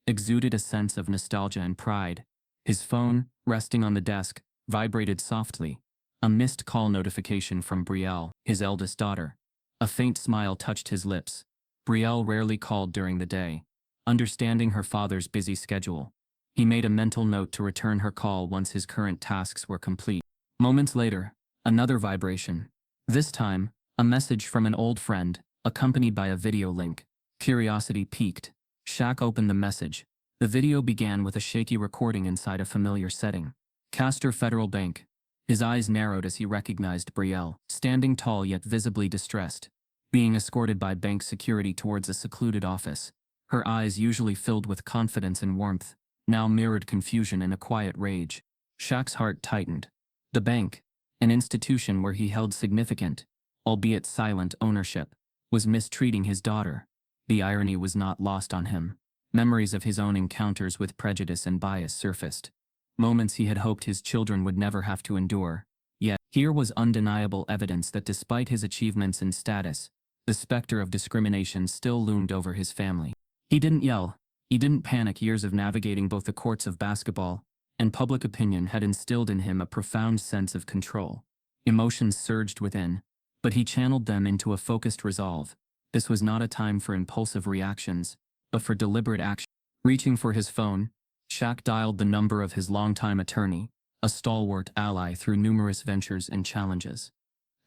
exuded a sense of nostalgia and pride. His phone, resting on the desk, vibrated softly. A missed call notification from Brielle, his eldest daughter. A faint smile touched his lips. Brielle rarely called during the day. Understanding her father's busy schedule, he made a mental note to return her call once his current tasks were complete. Moments later, another vibration. This time, a message from an old friend, accompanied by a video link. Curiosity piqued. Shaq opened the message. The video began with a shaky recording inside a familiar setting. Castor Federal Bank. His eyes narrowed as he recognized Brielle, standing tall yet visibly distressed, being escorted by bank security towards a secluded office. Her eyes, usually filled with confidence and warmth, now mirrored confusion and a quiet rage. Shaq's heart tightened. The bank, an institution where he held significant, albeit silent, ownership, was mistreating his daughter. The irony was not lost on him. Memories of his own encounters with prejudice and bias surfaced. Moments he had hoped his children would never have to endure. Yet, here was undeniable evidence that despite his achievements and status, the specter of discrimination still loomed over his family. He didn't yell. He didn't panic. Years of navigating both the courts of basketball and public opinion had instilled in him a profound sense of control. Emotions surged within, but he channeled them into a focused resolve. This was not a time for impulsive reactions, but for deliberate action. Reaching for his phone, Shaq dialed the number of his longtime attorney, a stalwart ally through numerous ventures and challenges.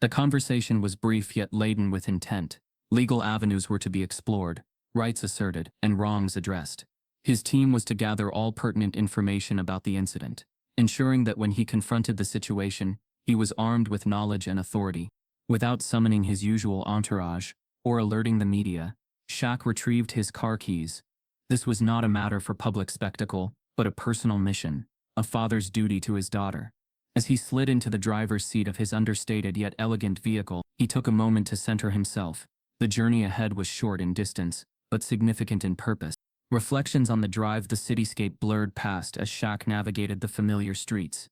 The conversation was brief yet laden with intent. Legal avenues were to be explored, rights asserted, and wrongs addressed. His team was to gather all pertinent information about the incident, ensuring that when he confronted the situation, he was armed with knowledge and authority. Without summoning his usual entourage or alerting the media, Shaq retrieved his car keys. This was not a matter for public spectacle, but a personal mission, a father's duty to his daughter. As he slid into the driver's seat of his understated yet elegant vehicle, He took a moment to center himself. The journey ahead was short in distance, but significant in purpose. Reflections on the drive, the cityscape blurred past as Shaq navigated the familiar streets.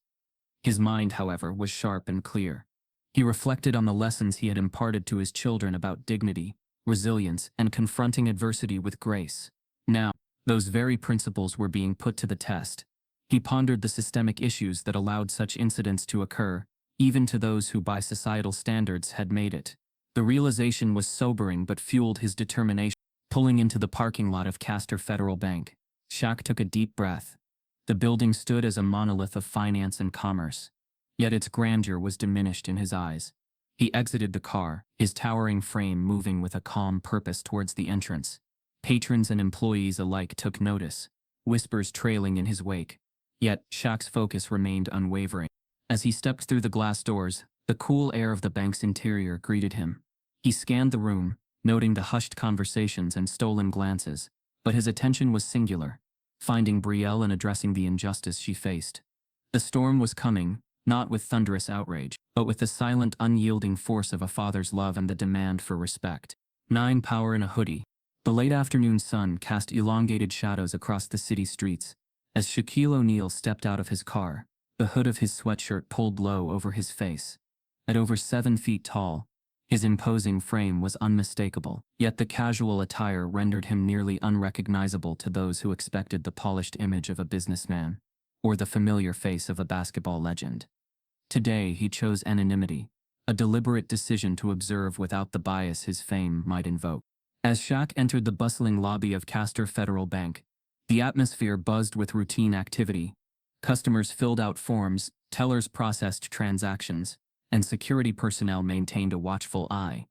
His mind, however, was sharp and clear. He reflected on the lessons he had imparted to his children about dignity, resilience, and confronting adversity with grace. Now, those very principles were being put to the test. He pondered the systemic issues that allowed such incidents to occur, even to those who by societal standards had made it. The realization was sobering but fueled his determination. Pulling into the parking lot of Castor Federal Bank, Shaq took a deep breath. The building stood as a monolith of finance and commerce, yet its grandeur was diminished in his eyes. He exited the car, his towering frame moving with a calm purpose towards the entrance. Patrons and employees alike took notice, whispers trailing in his wake. Yet, Shaq's focus remained unwavering. As he stepped through the glass doors, the cool air of the bank's interior greeted him. He scanned the room, noting the hushed conversations and stolen glances, but his attention was singular, finding Brielle and addressing the injustice she faced. The storm was coming, not with thunderous outrage, but with the silent, unyielding force of a father's love and the demand for respect. 9 Power in a hoodie. The late afternoon sun cast elongated shadows across the city streets. As Shaquille O'Neal stepped out of his car, the hood of his sweatshirt pulled low over his face. At over 7 feet tall, his imposing frame was unmistakable, yet the casual attire rendered him nearly unrecognizable to those who expected the polished image of a businessman, or the familiar face of a basketball legend. Today he chose anonymity, a deliberate decision to observe without the bias his fame might invoke. As Shaq entered the bustling lobby of Castor Federal Bank, the atmosphere buzzed with routine activity. Customers filled out forms, tellers processed transactions, and security personnel maintained a watchful eye.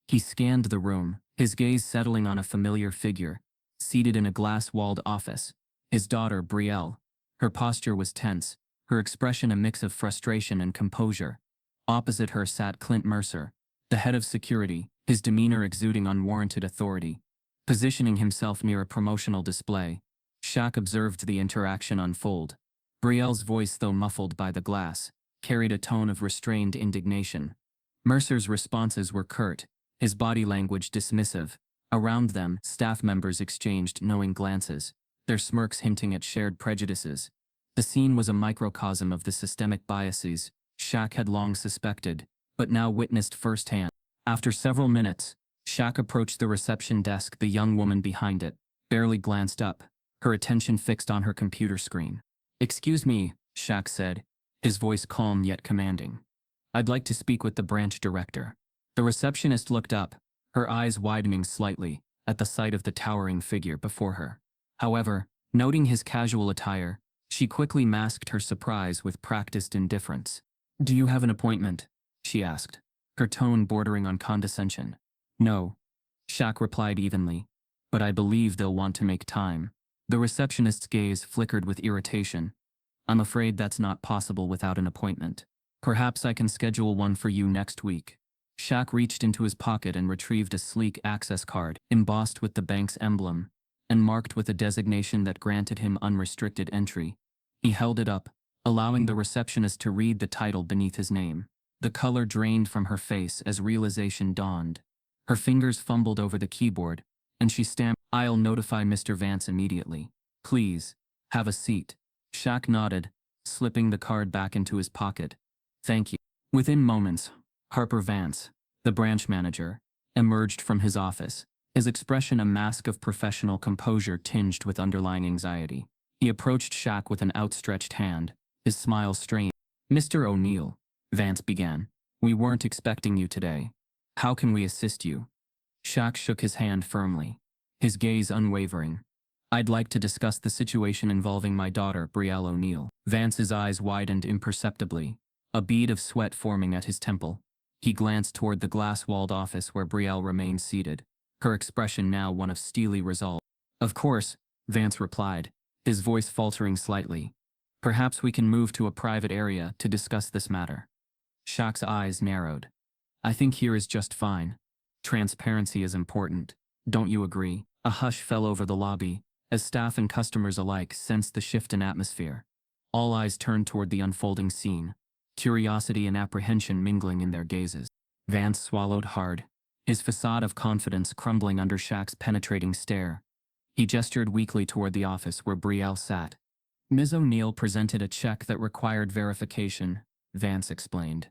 He scanned the room, his gaze settling on a familiar figure, seated in a glass-walled office. His daughter, Brielle. Her posture was tense, her expression a mix of frustration and composure. Opposite her sat Clint Mercer, the head of security, his demeanor exuding unwarranted authority. Positioning himself near a promotional display, Shaq observed the interaction unfold. Brielle's voice, though muffled by the glass, carried a tone of restrained indignation. Mercer's responses were curt, his body language dismissive. Around them, staff members exchanged knowing glances, their smirks hinting at shared prejudices. The scene was a microcosm of the systemic biases Shaq had long suspected, but now witnessed firsthand. After several minutes, Shaq approached the reception desk. The young woman behind it barely glanced up, her attention fixed on her computer screen. "Excuse me," Shaq said, his voice calm yet commanding. "I'd like to speak with the branch director." The receptionist looked up, her eyes widening slightly at the sight of the towering figure before her. However, noting his casual attire, she quickly masked her surprise with practiced indifference. "Do you have an appointment?" she asked, her tone bordering on condescension. "No," Shaq replied evenly, "but I believe they'll want to make time." The receptionist's gaze flickered with irritation. "I'm afraid that's not possible without an appointment. Perhaps I can schedule one for you next week." Shaq reached into his pocket and retrieved a sleek access card embossed with the bank's emblem and marked with a designation that granted him unrestricted entry. He held it up, allowing the receptionist to read the title beneath his name. The color drained from her face as realization dawned. Her fingers fumbled over the keyboard, and she stamped, "I'll notify Mr. Vance immediately. Please, have a seat." Shaq nodded, slipping the card back into his pocket. "Thank you." Within moments, Harper Vance, the branch manager, emerged from his office, his expression a mask of professional composure tinged with underlying anxiety. He approached Shaq with an outstretched hand, his smile strained. "Mr. O'Neal," Vance began, "we weren't expecting you today. How can we assist you?" Shaq shook his hand firmly, his gaze unwavering. "I'd like to discuss the situation involving my daughter, Brielle O'Neal." Vance's eyes widened imperceptibly, a bead of sweat forming at his temple. He glanced toward the glass-walled office where Brielle remained seated, her expression now one of steely resolve. "Of course," Vance replied, his voice faltering slightly. "Perhaps we can move to a private area to discuss this matter." Shaq's eyes narrowed. "I think here is just fine. Transparency is important. Don't you agree?" A hush fell over the lobby, as staff and customers alike sensed the shift in atmosphere. All eyes turned toward the unfolding scene, curiosity and apprehension mingling in their gazes. Vance swallowed hard, his facade of confidence crumbling under Shaq's penetrating stare. He gestured weakly toward the office where Brielle sat. Ms. O'Neal presented a check that required verification, Vance explained,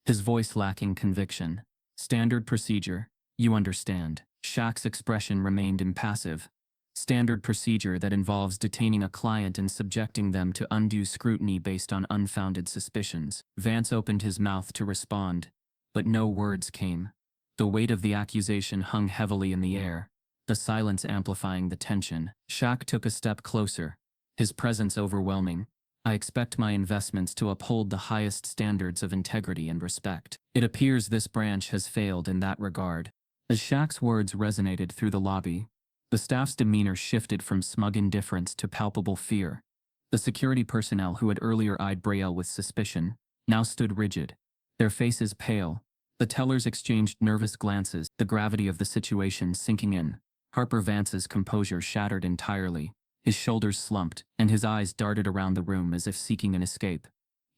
his voice lacking conviction. Standard procedure, you understand. Shaq's expression remained impassive. Standard procedure that involves detaining a client and subjecting them to undue scrutiny based on unfounded suspicions. Vance opened his mouth to respond, but no words came. The weight of the accusation hung heavily in the air, the silence amplifying the tension. Shaq took a step closer, his presence overwhelming. I expect my investments to uphold the highest standards of integrity and respect. It appears this branch has failed in that regard. As Shaq's words resonated through the lobby, the staff's demeanor shifted from smug indifference to palpable fear. The security personnel who had earlier eyed Brielle with suspicion now stood rigid, their faces pale. The tellers exchanged nervous glances, the gravity of the situation sinking in. Harper Vance's composure shattered entirely. His shoulders slumped, and his eyes darted around the room as if seeking an escape.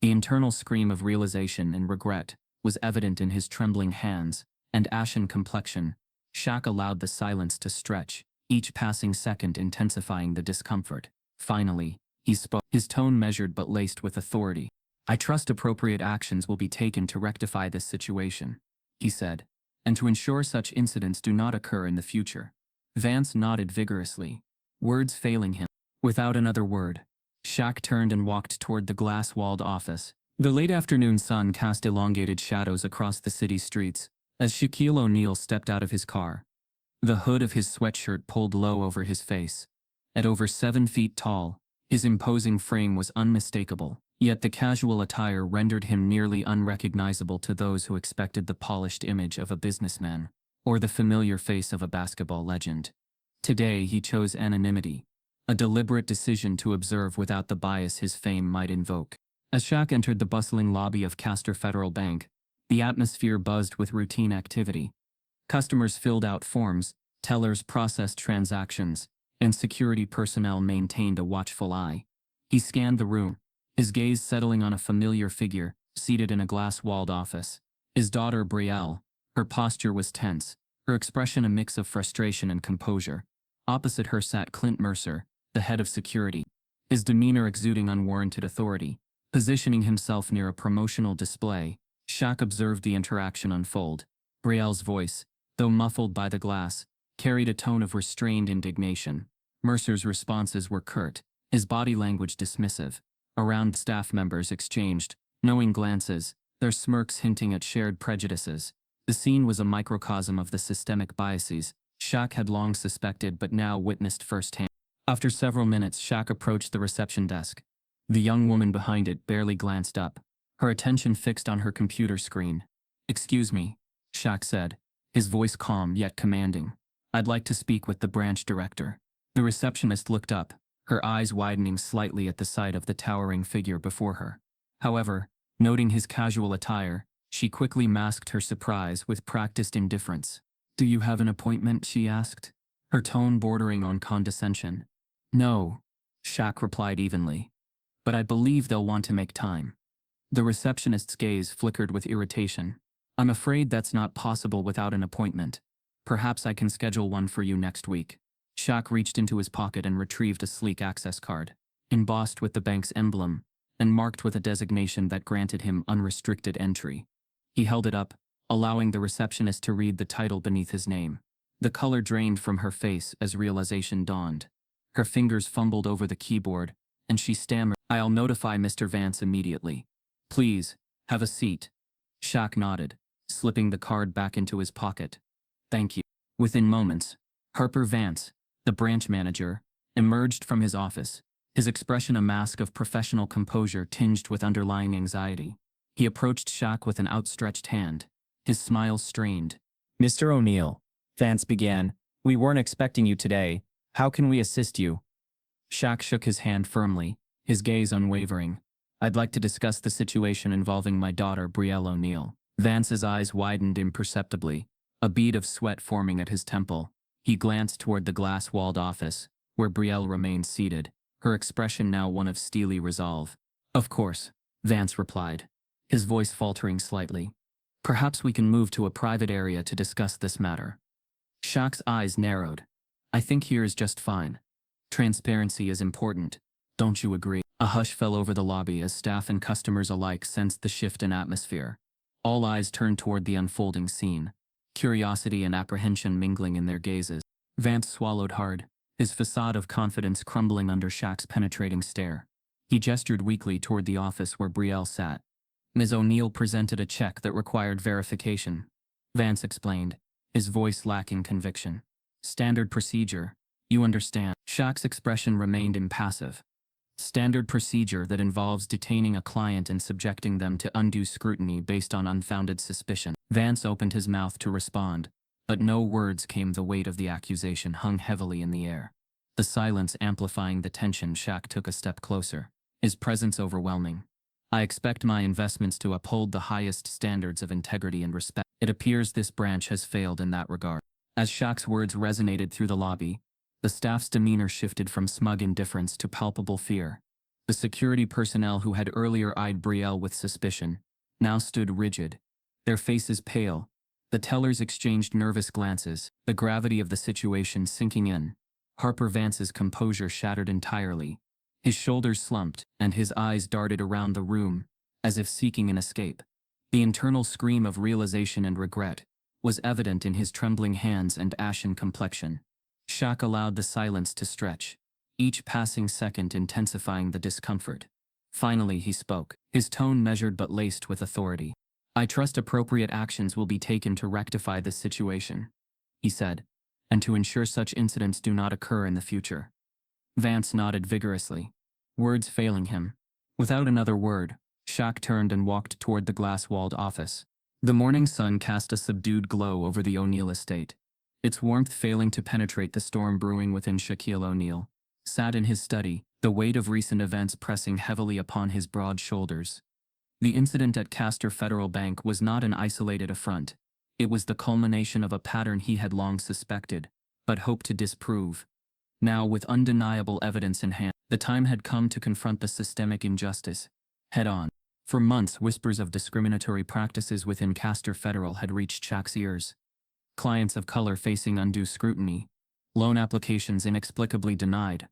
The internal scream of realization and regret was evident in his trembling hands and ashen complexion. Shaq allowed the silence to stretch, each passing second intensifying the discomfort. Finally, he spoke, his tone measured but laced with authority. I trust appropriate actions will be taken to rectify this situation, he said, and to ensure such incidents do not occur in the future. Vance nodded vigorously, words failing him. Without another word, Shaq turned and walked toward the glass-walled office. The late afternoon sun cast elongated shadows across the city streets as Shaquille O'Neal stepped out of his car. The hood of his sweatshirt pulled low over his face. At over 7 feet tall, his imposing frame was unmistakable, yet the casual attire rendered him nearly unrecognizable to those who expected the polished image of a businessman or the familiar face of a basketball legend. Today he chose anonymity, a deliberate decision to observe without the bias his fame might invoke. As Shaq entered the bustling lobby of Castor Federal Bank, the atmosphere buzzed with routine activity. Customers filled out forms, tellers processed transactions, and security personnel maintained a watchful eye. He scanned the room, his gaze settling on a familiar figure, seated in a glass-walled office. His daughter Brielle. Her posture was tense, her expression a mix of frustration and composure. Opposite her sat Clint Mercer, the head of security, his demeanor exuding unwarranted authority. Positioning himself near a promotional display, Shaq observed the interaction unfold. Brielle's voice, though muffled by the glass, carried a tone of restrained indignation. Mercer's responses were curt, his body language dismissive. Around, staff members exchanged knowing glances, their smirks hinting at shared prejudices. The scene was a microcosm of the systemic biases Shaq had long suspected but now witnessed firsthand. After several minutes, Shaq approached the reception desk. The young woman behind it barely glanced up, her attention fixed on her computer screen. "Excuse me," Shaq said, his voice calm yet commanding. "I'd like to speak with the branch director." The receptionist looked up, her eyes widening slightly at the sight of the towering figure before her. However, noting his casual attire, she quickly masked her surprise with practiced indifference. "Do you have an appointment?" she asked, her tone bordering on condescension. "No," Shaq replied evenly, "but I believe they'll want to make time." The receptionist's gaze flickered with irritation. "I'm afraid that's not possible without an appointment. Perhaps I can schedule one for you next week." Shaq reached into his pocket and retrieved a sleek access card, embossed with the bank's emblem, and marked with a designation that granted him unrestricted entry. He held it up, allowing the receptionist to read the title beneath his name. The color drained from her face as realization dawned. Her fingers fumbled over the keyboard, and she stammered, "I'll notify Mr. Vance immediately. Please, have a seat." Shaq nodded, slipping the card back into his pocket. "Thank you." Within moments, Harper Vance, the branch manager, emerged from his office, his expression a mask of professional composure tinged with underlying anxiety. He approached Shaq with an outstretched hand, his smile strained. "Mr. O'Neal," Vance began, "we weren't expecting you today. How can we assist you?" Shaq shook his hand firmly, his gaze unwavering. "I'd like to discuss the situation involving my daughter Brielle O'Neal." Vance's eyes widened imperceptibly, a bead of sweat forming at his temple. He glanced toward the glass-walled office, where Brielle remained seated, her expression now one of steely resolve. "Of course," Vance replied, his voice faltering slightly. Perhaps we can move to a private area to discuss this matter. Shaq's eyes narrowed. I think here is just fine. Transparency is important. Don't you agree? A hush fell over the lobby as staff and customers alike sensed the shift in atmosphere. All eyes turned toward the unfolding scene, curiosity and apprehension mingling in their gazes. Vance swallowed hard, his facade of confidence crumbling under Shaq's penetrating stare. He gestured weakly toward the office where Brielle sat. Ms. O'Neal presented a check that required verification. Vance explained, his voice lacking conviction. Standard procedure. You understand. Shaq's expression remained impassive. Standard procedure that involves detaining a client and subjecting them to undue scrutiny based on unfounded suspicion. Vance opened his mouth to respond, but no words came. The weight of the accusation hung heavily in the air. The silence amplifying the tension. Shaq took a step closer, his presence overwhelming. I expect my investments to uphold the highest standards of integrity and respect. It appears this branch has failed in that regard. As Shaq's words resonated through the lobby, the staff's demeanor shifted from smug indifference to palpable fear. The security personnel who had earlier eyed Brielle with suspicion now stood rigid, their faces pale. The tellers exchanged nervous glances, the gravity of the situation sinking in. Harper Vance's composure shattered entirely. His shoulders slumped, and his eyes darted around the room, as if seeking an escape. The internal scream of realization and regret was evident in his trembling hands and ashen complexion. Shaq allowed the silence to stretch, each passing second intensifying the discomfort. Finally he spoke, his tone measured but laced with authority. I trust appropriate actions will be taken to rectify this situation, he said, and to ensure such incidents do not occur in the future. Vance nodded vigorously, words failing him. Without another word, Shaq turned and walked toward the glass-walled office. The morning sun cast a subdued glow over the O'Neal estate, its warmth failing to penetrate the storm brewing within. Shaquille O'Neal sat in his study, the weight of recent events pressing heavily upon his broad shoulders. The incident at Castor Federal Bank was not an isolated affront. It was the culmination of a pattern he had long suspected, but hoped to disprove. Now, with undeniable evidence in hand, the time had come to confront the systemic injustice head-on. For months, whispers of discriminatory practices within Castor Federal had reached Shaq's ears. Clients of color facing undue scrutiny, loan applications inexplicably denied,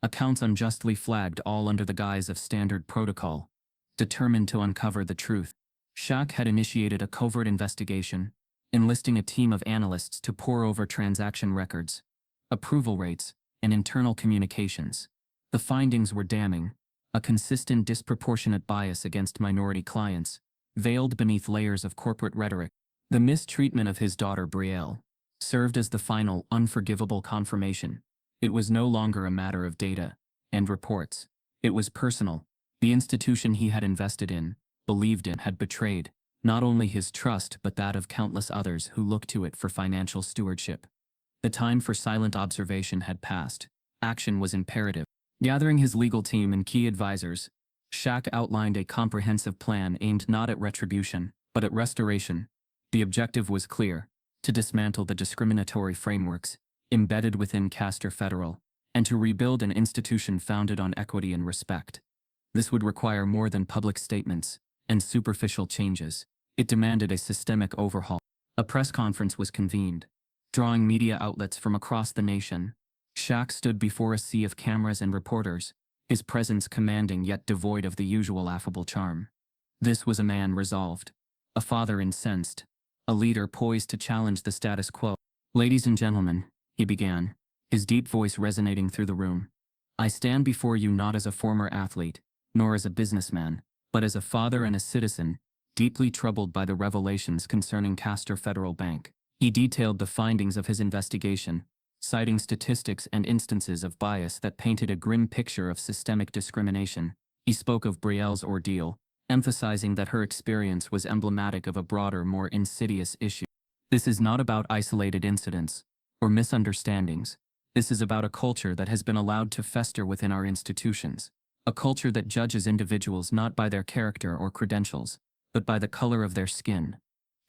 accounts unjustly flagged, all under the guise of standard protocol. Determined to uncover the truth, Shaq had initiated a covert investigation, enlisting a team of analysts to pore over transaction records, approval rates, and internal communications. The findings were damning. A consistent disproportionate bias against minority clients, veiled beneath layers of corporate rhetoric. The mistreatment of his daughter Brielle served as the final, unforgivable confirmation. It was no longer a matter of data and reports. It was personal. The institution he had invested in, believed in, had betrayed not only his trust but that of countless others who looked to it for financial stewardship. The time for silent observation had passed. Action was imperative. Gathering his legal team and key advisors, Shaq outlined a comprehensive plan aimed not at retribution, but at restoration. The objective was clear: to dismantle the discriminatory frameworks embedded within Castor Federal, and to rebuild an institution founded on equity and respect. This would require more than public statements and superficial changes. It demanded a systemic overhaul. A press conference was convened, drawing media outlets from across the nation. Shaq stood before a sea of cameras and reporters, his presence commanding yet devoid of the usual affable charm. This was a man resolved, a father incensed, a leader poised to challenge the status quo. Ladies and gentlemen, he began, his deep voice resonating through the room. I stand before you not as a former athlete, nor as a businessman, but as a father and a citizen, deeply troubled by the revelations concerning Castor Federal Bank. He detailed the findings of his investigation, citing statistics and instances of bias that painted a grim picture of systemic discrimination. He spoke of Brielle's ordeal, emphasizing that her experience was emblematic of a broader, more insidious issue. This is not about isolated incidents or misunderstandings. This is about a culture that has been allowed to fester within our institutions, a culture that judges individuals not by their character or credentials, but by the color of their skin.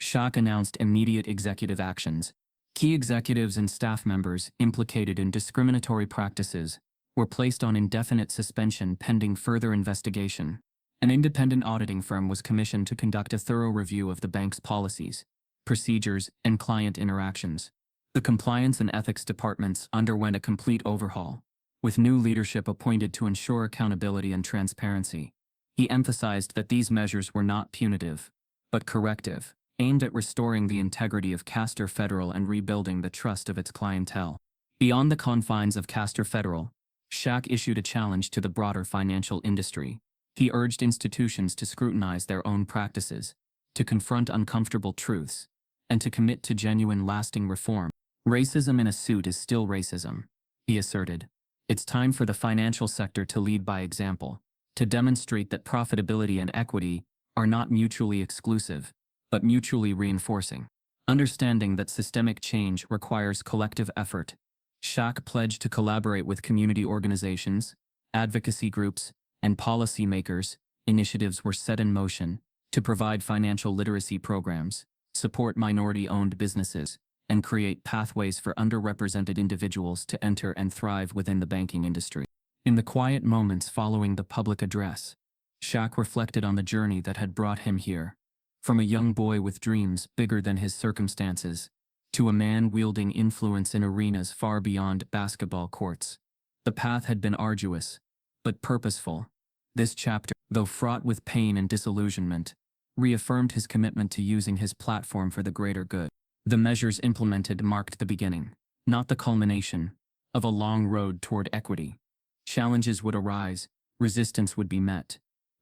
Shaq announced immediate executive actions. Key executives and staff members implicated in discriminatory practices were placed on indefinite suspension pending further investigation, An independent auditing firm was commissioned to conduct a thorough review of the bank's policies, procedures, and client interactions. The compliance and ethics departments underwent a complete overhaul, with new leadership appointed to ensure accountability and transparency. He emphasized that these measures were not punitive, but corrective, aimed at restoring the integrity of Castor Federal and rebuilding the trust of its clientele. Beyond the confines of Castor Federal, Shaq issued a challenge to the broader financial industry. He urged institutions to scrutinize their own practices, to confront uncomfortable truths, and to commit to genuine lasting reform. Racism in a suit is still racism, he asserted. It's time for the financial sector to lead by example, to demonstrate that profitability and equity are not mutually exclusive, but mutually reinforcing. Understanding that systemic change requires collective effort, Shaq pledged to collaborate with community organizations, advocacy groups, and policymakers. Initiatives were set in motion to provide financial literacy programs, support minority-owned businesses, and create pathways for underrepresented individuals to enter and thrive within the banking industry. In the quiet moments following the public address, Shaq reflected on the journey that had brought him here. From a young boy with dreams bigger than his circumstances, to a man wielding influence in arenas far beyond basketball courts. The path had been arduous, but purposeful. This chapter, though fraught with pain and disillusionment, reaffirmed his commitment to using his platform for the greater good. The measures implemented marked the beginning, not the culmination, of a long road toward equity. Challenges would arise, resistance would be met,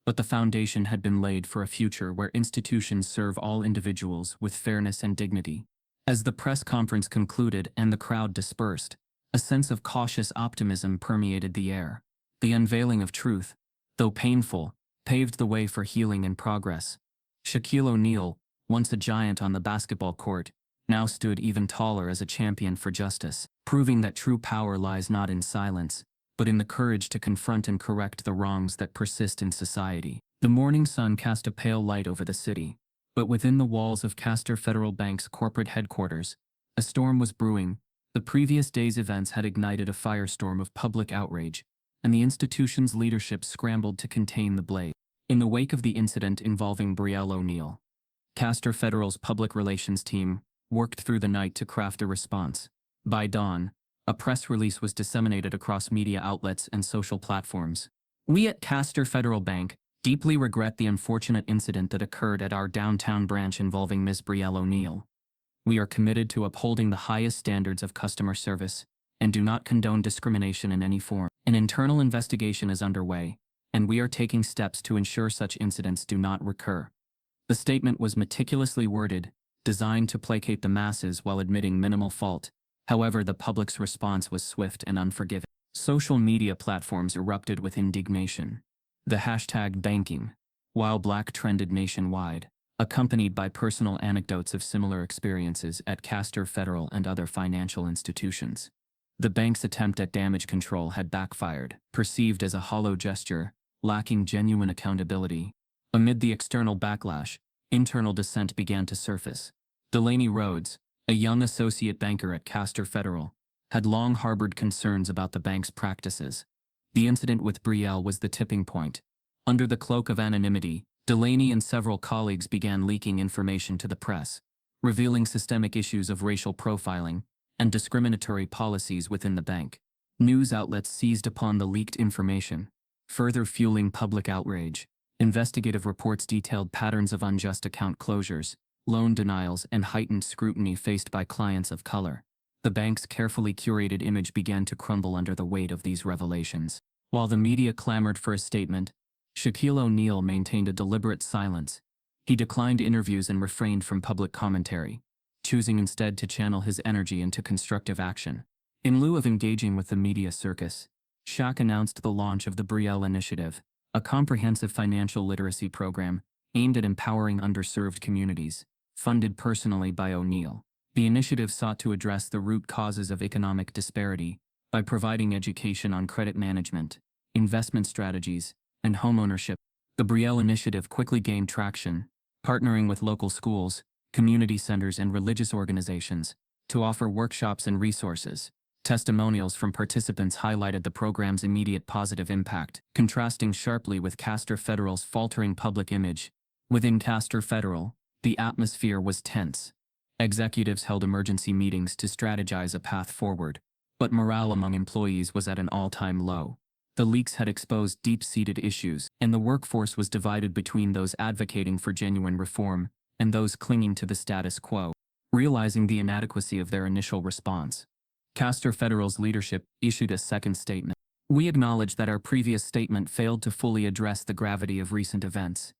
but the foundation had been laid for a future where institutions serve all individuals with fairness and dignity. As the press conference concluded and the crowd dispersed, a sense of cautious optimism permeated the air. The unveiling of truth, though painful, paved the way for healing and progress. Shaquille O'Neal, once a giant on the basketball court, now stood even taller as a champion for justice, proving that true power lies not in silence, but in the courage to confront and correct the wrongs that persist in society. The morning sun cast a pale light over the city, but within the walls of Castor Federal Bank's corporate headquarters, a storm was brewing. The previous day's events had ignited a firestorm of public outrage, and the institution's leadership scrambled to contain the blaze. In the wake of the incident involving Brielle O'Neal, Castor Federal's public relations team worked through the night to craft a response. By dawn, a press release was disseminated across media outlets and social platforms. "We at Castor Federal Bank deeply regret the unfortunate incident that occurred at our downtown branch involving Ms. Brielle O'Neal. We are committed to upholding the highest standards of customer service and do not condone discrimination in any form. An internal investigation is underway, and we are taking steps to ensure such incidents do not recur." The statement was meticulously worded, designed to placate the masses while admitting minimal fault. However, the public's response was swift and unforgiving. Social media platforms erupted with indignation. The hashtag banking, while black trended nationwide, accompanied by personal anecdotes of similar experiences at Castor Federal and other financial institutions. The bank's attempt at damage control had backfired, perceived as a hollow gesture, lacking genuine accountability. Amid the external backlash, internal dissent began to surface. Delaney Rhodes, a young associate banker at Castor Federal, had long harbored concerns about the bank's practices. The incident with Brielle was the tipping point. Under the cloak of anonymity, Delaney and several colleagues began leaking information to the press, revealing systemic issues of racial profiling and discriminatory policies within the bank. News outlets seized upon the leaked information, further fueling public outrage. Investigative reports detailed patterns of unjust account closures, loan denials, and heightened scrutiny faced by clients of color. The bank's carefully curated image began to crumble under the weight of these revelations. While the media clamored for a statement, Shaquille O'Neal maintained a deliberate silence. He declined interviews and refrained from public commentary, choosing instead to channel his energy into constructive action. In lieu of engaging with the media circus, Shaq announced the launch of the Brielle Initiative, a comprehensive financial literacy program aimed at empowering underserved communities, funded personally by O'Neal. The initiative sought to address the root causes of economic disparity by providing education on credit management, investment strategies, and homeownership. The Brielle Initiative quickly gained traction, partnering with local schools, community centers, and religious organizations to offer workshops and resources. Testimonials from participants highlighted the program's immediate positive impact, contrasting sharply with Castor Federal's faltering public image. Within Castor Federal, the atmosphere was tense. Executives held emergency meetings to strategize a path forward, but morale among employees was at an all-time low. The leaks had exposed deep-seated issues, and the workforce was divided between those advocating for genuine reform and those clinging to the status quo. Realizing the inadequacy of their initial response, Castor Federal's leadership issued a second statement. We acknowledge that our previous statement failed to fully address the gravity of recent events.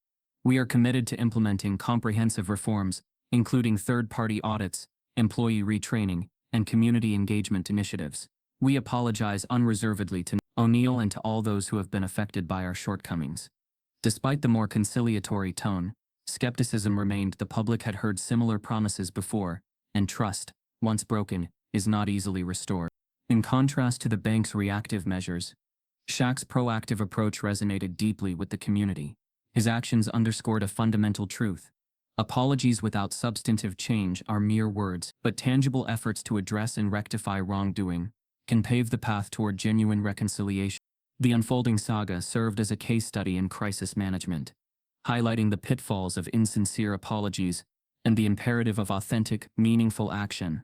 We are committed to implementing comprehensive reforms, including third-party audits, employee retraining, and community engagement initiatives. We apologize unreservedly to O'Neal and to all those who have been affected by our shortcomings. Despite the more conciliatory tone, skepticism remained. The public had heard similar promises before, and trust, once broken, is not easily restored. In contrast to the bank's reactive measures, Shaq's proactive approach resonated deeply with the community. His actions underscored a fundamental truth. Apologies without substantive change are mere words, but tangible efforts to address and rectify wrongdoing can pave the path toward genuine reconciliation. The unfolding saga served as a case study in crisis management, highlighting the pitfalls of insincere apologies and the imperative of authentic, meaningful action.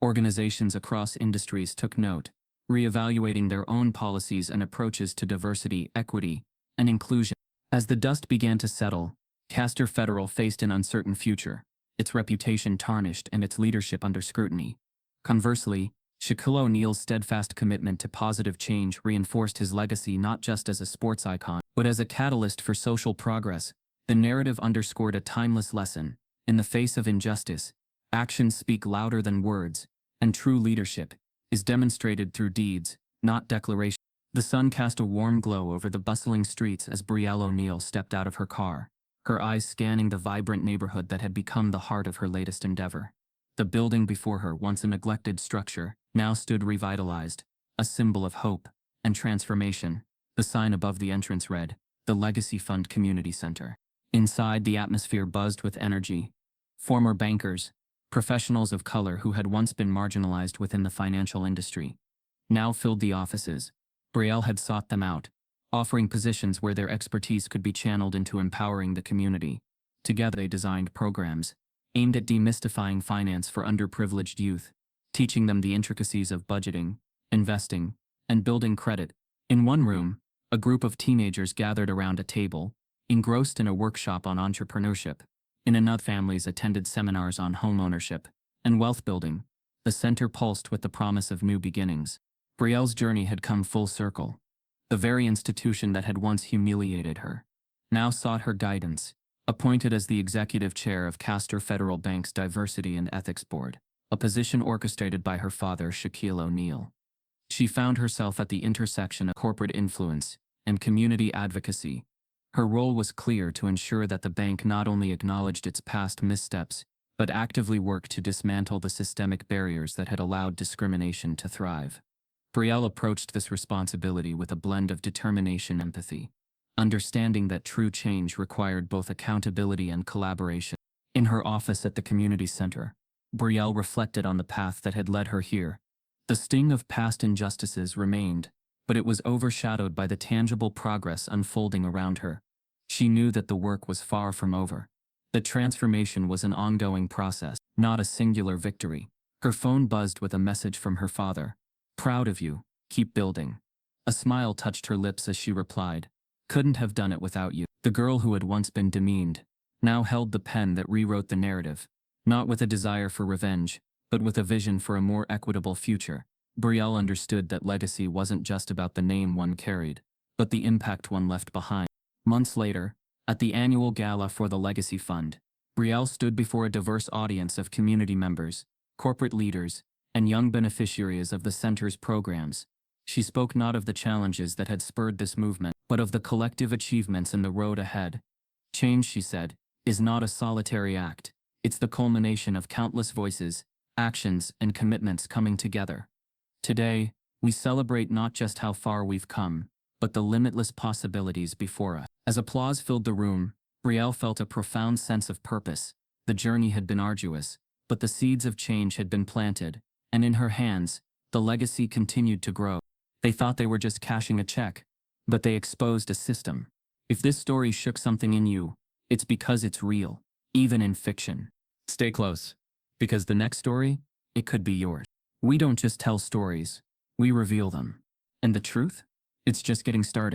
Organizations across industries took note, reevaluating their own policies and approaches to diversity, equity, and inclusion. As the dust began to settle, Castor Federal faced an uncertain future, its reputation tarnished and its leadership under scrutiny. Conversely, Shaquille O'Neal's steadfast commitment to positive change reinforced his legacy not just as a sports icon, but as a catalyst for social progress. The narrative underscored a timeless lesson. In the face of injustice, actions speak louder than words, and true leadership is demonstrated through deeds, not declarations. The sun cast a warm glow over the bustling streets as Brielle O'Neal stepped out of her car, her eyes scanning the vibrant neighborhood that had become the heart of her latest endeavor. The building before her, once a neglected structure, now stood revitalized, a symbol of hope and transformation. The sign above the entrance read, "The Legacy Fund Community Center." Inside, the atmosphere buzzed with energy. Former bankers, professionals of color who had once been marginalized within the financial industry, now filled the offices. Brielle had sought them out, offering positions where their expertise could be channeled into empowering the community. Together they designed programs aimed at demystifying finance for underprivileged youth, teaching them the intricacies of budgeting, investing, and building credit. In one room, a group of teenagers gathered around a table, engrossed in a workshop on entrepreneurship. In another, families attended seminars on homeownership and wealth building. The center pulsed with the promise of new beginnings. Brielle's journey had come full circle. The very institution that had once humiliated her now sought her guidance. Appointed as the executive chair of Castor Federal Bank's Diversity and Ethics Board, a position orchestrated by her father, Shaquille O'Neal, she found herself at the intersection of corporate influence and community advocacy. Her role was clear: to ensure that the bank not only acknowledged its past missteps, but actively worked to dismantle the systemic barriers that had allowed discrimination to thrive. Brielle approached this responsibility with a blend of determination and empathy, understanding that true change required both accountability and collaboration. In her office at the community center, Brielle reflected on the path that had led her here. The sting of past injustices remained, but it was overshadowed by the tangible progress unfolding around her. She knew that the work was far from over. The transformation was an ongoing process, not a singular victory. Her phone buzzed with a message from her father. "Proud of you, keep building." A smile touched her lips as she replied, "Couldn't have done it without you." The girl who had once been demeaned now held the pen that rewrote the narrative, not with a desire for revenge, but with a vision for a more equitable future. Brielle understood that legacy wasn't just about the name one carried, but the impact one left behind. Months later, at the annual gala for the Legacy Fund, Brielle stood before a diverse audience of community members, corporate leaders, and young beneficiaries of the center's programs. She spoke not of the challenges that had spurred this movement, but of the collective achievements in the road ahead. Change, she said, is not a solitary act. It's the culmination of countless voices, actions, and commitments coming together. Today, we celebrate not just how far we've come, but the limitless possibilities before us. As applause filled the room, Brielle felt a profound sense of purpose. The journey had been arduous, but the seeds of change had been planted, and in her hands, The legacy continued to grow. They thought they were just cashing a check, but they exposed a system. If this story shook something in you, it's because it's real, even in fiction. Stay close, because the next story, it could be yours. We don't just tell stories, we reveal them. And the truth? It's just getting started.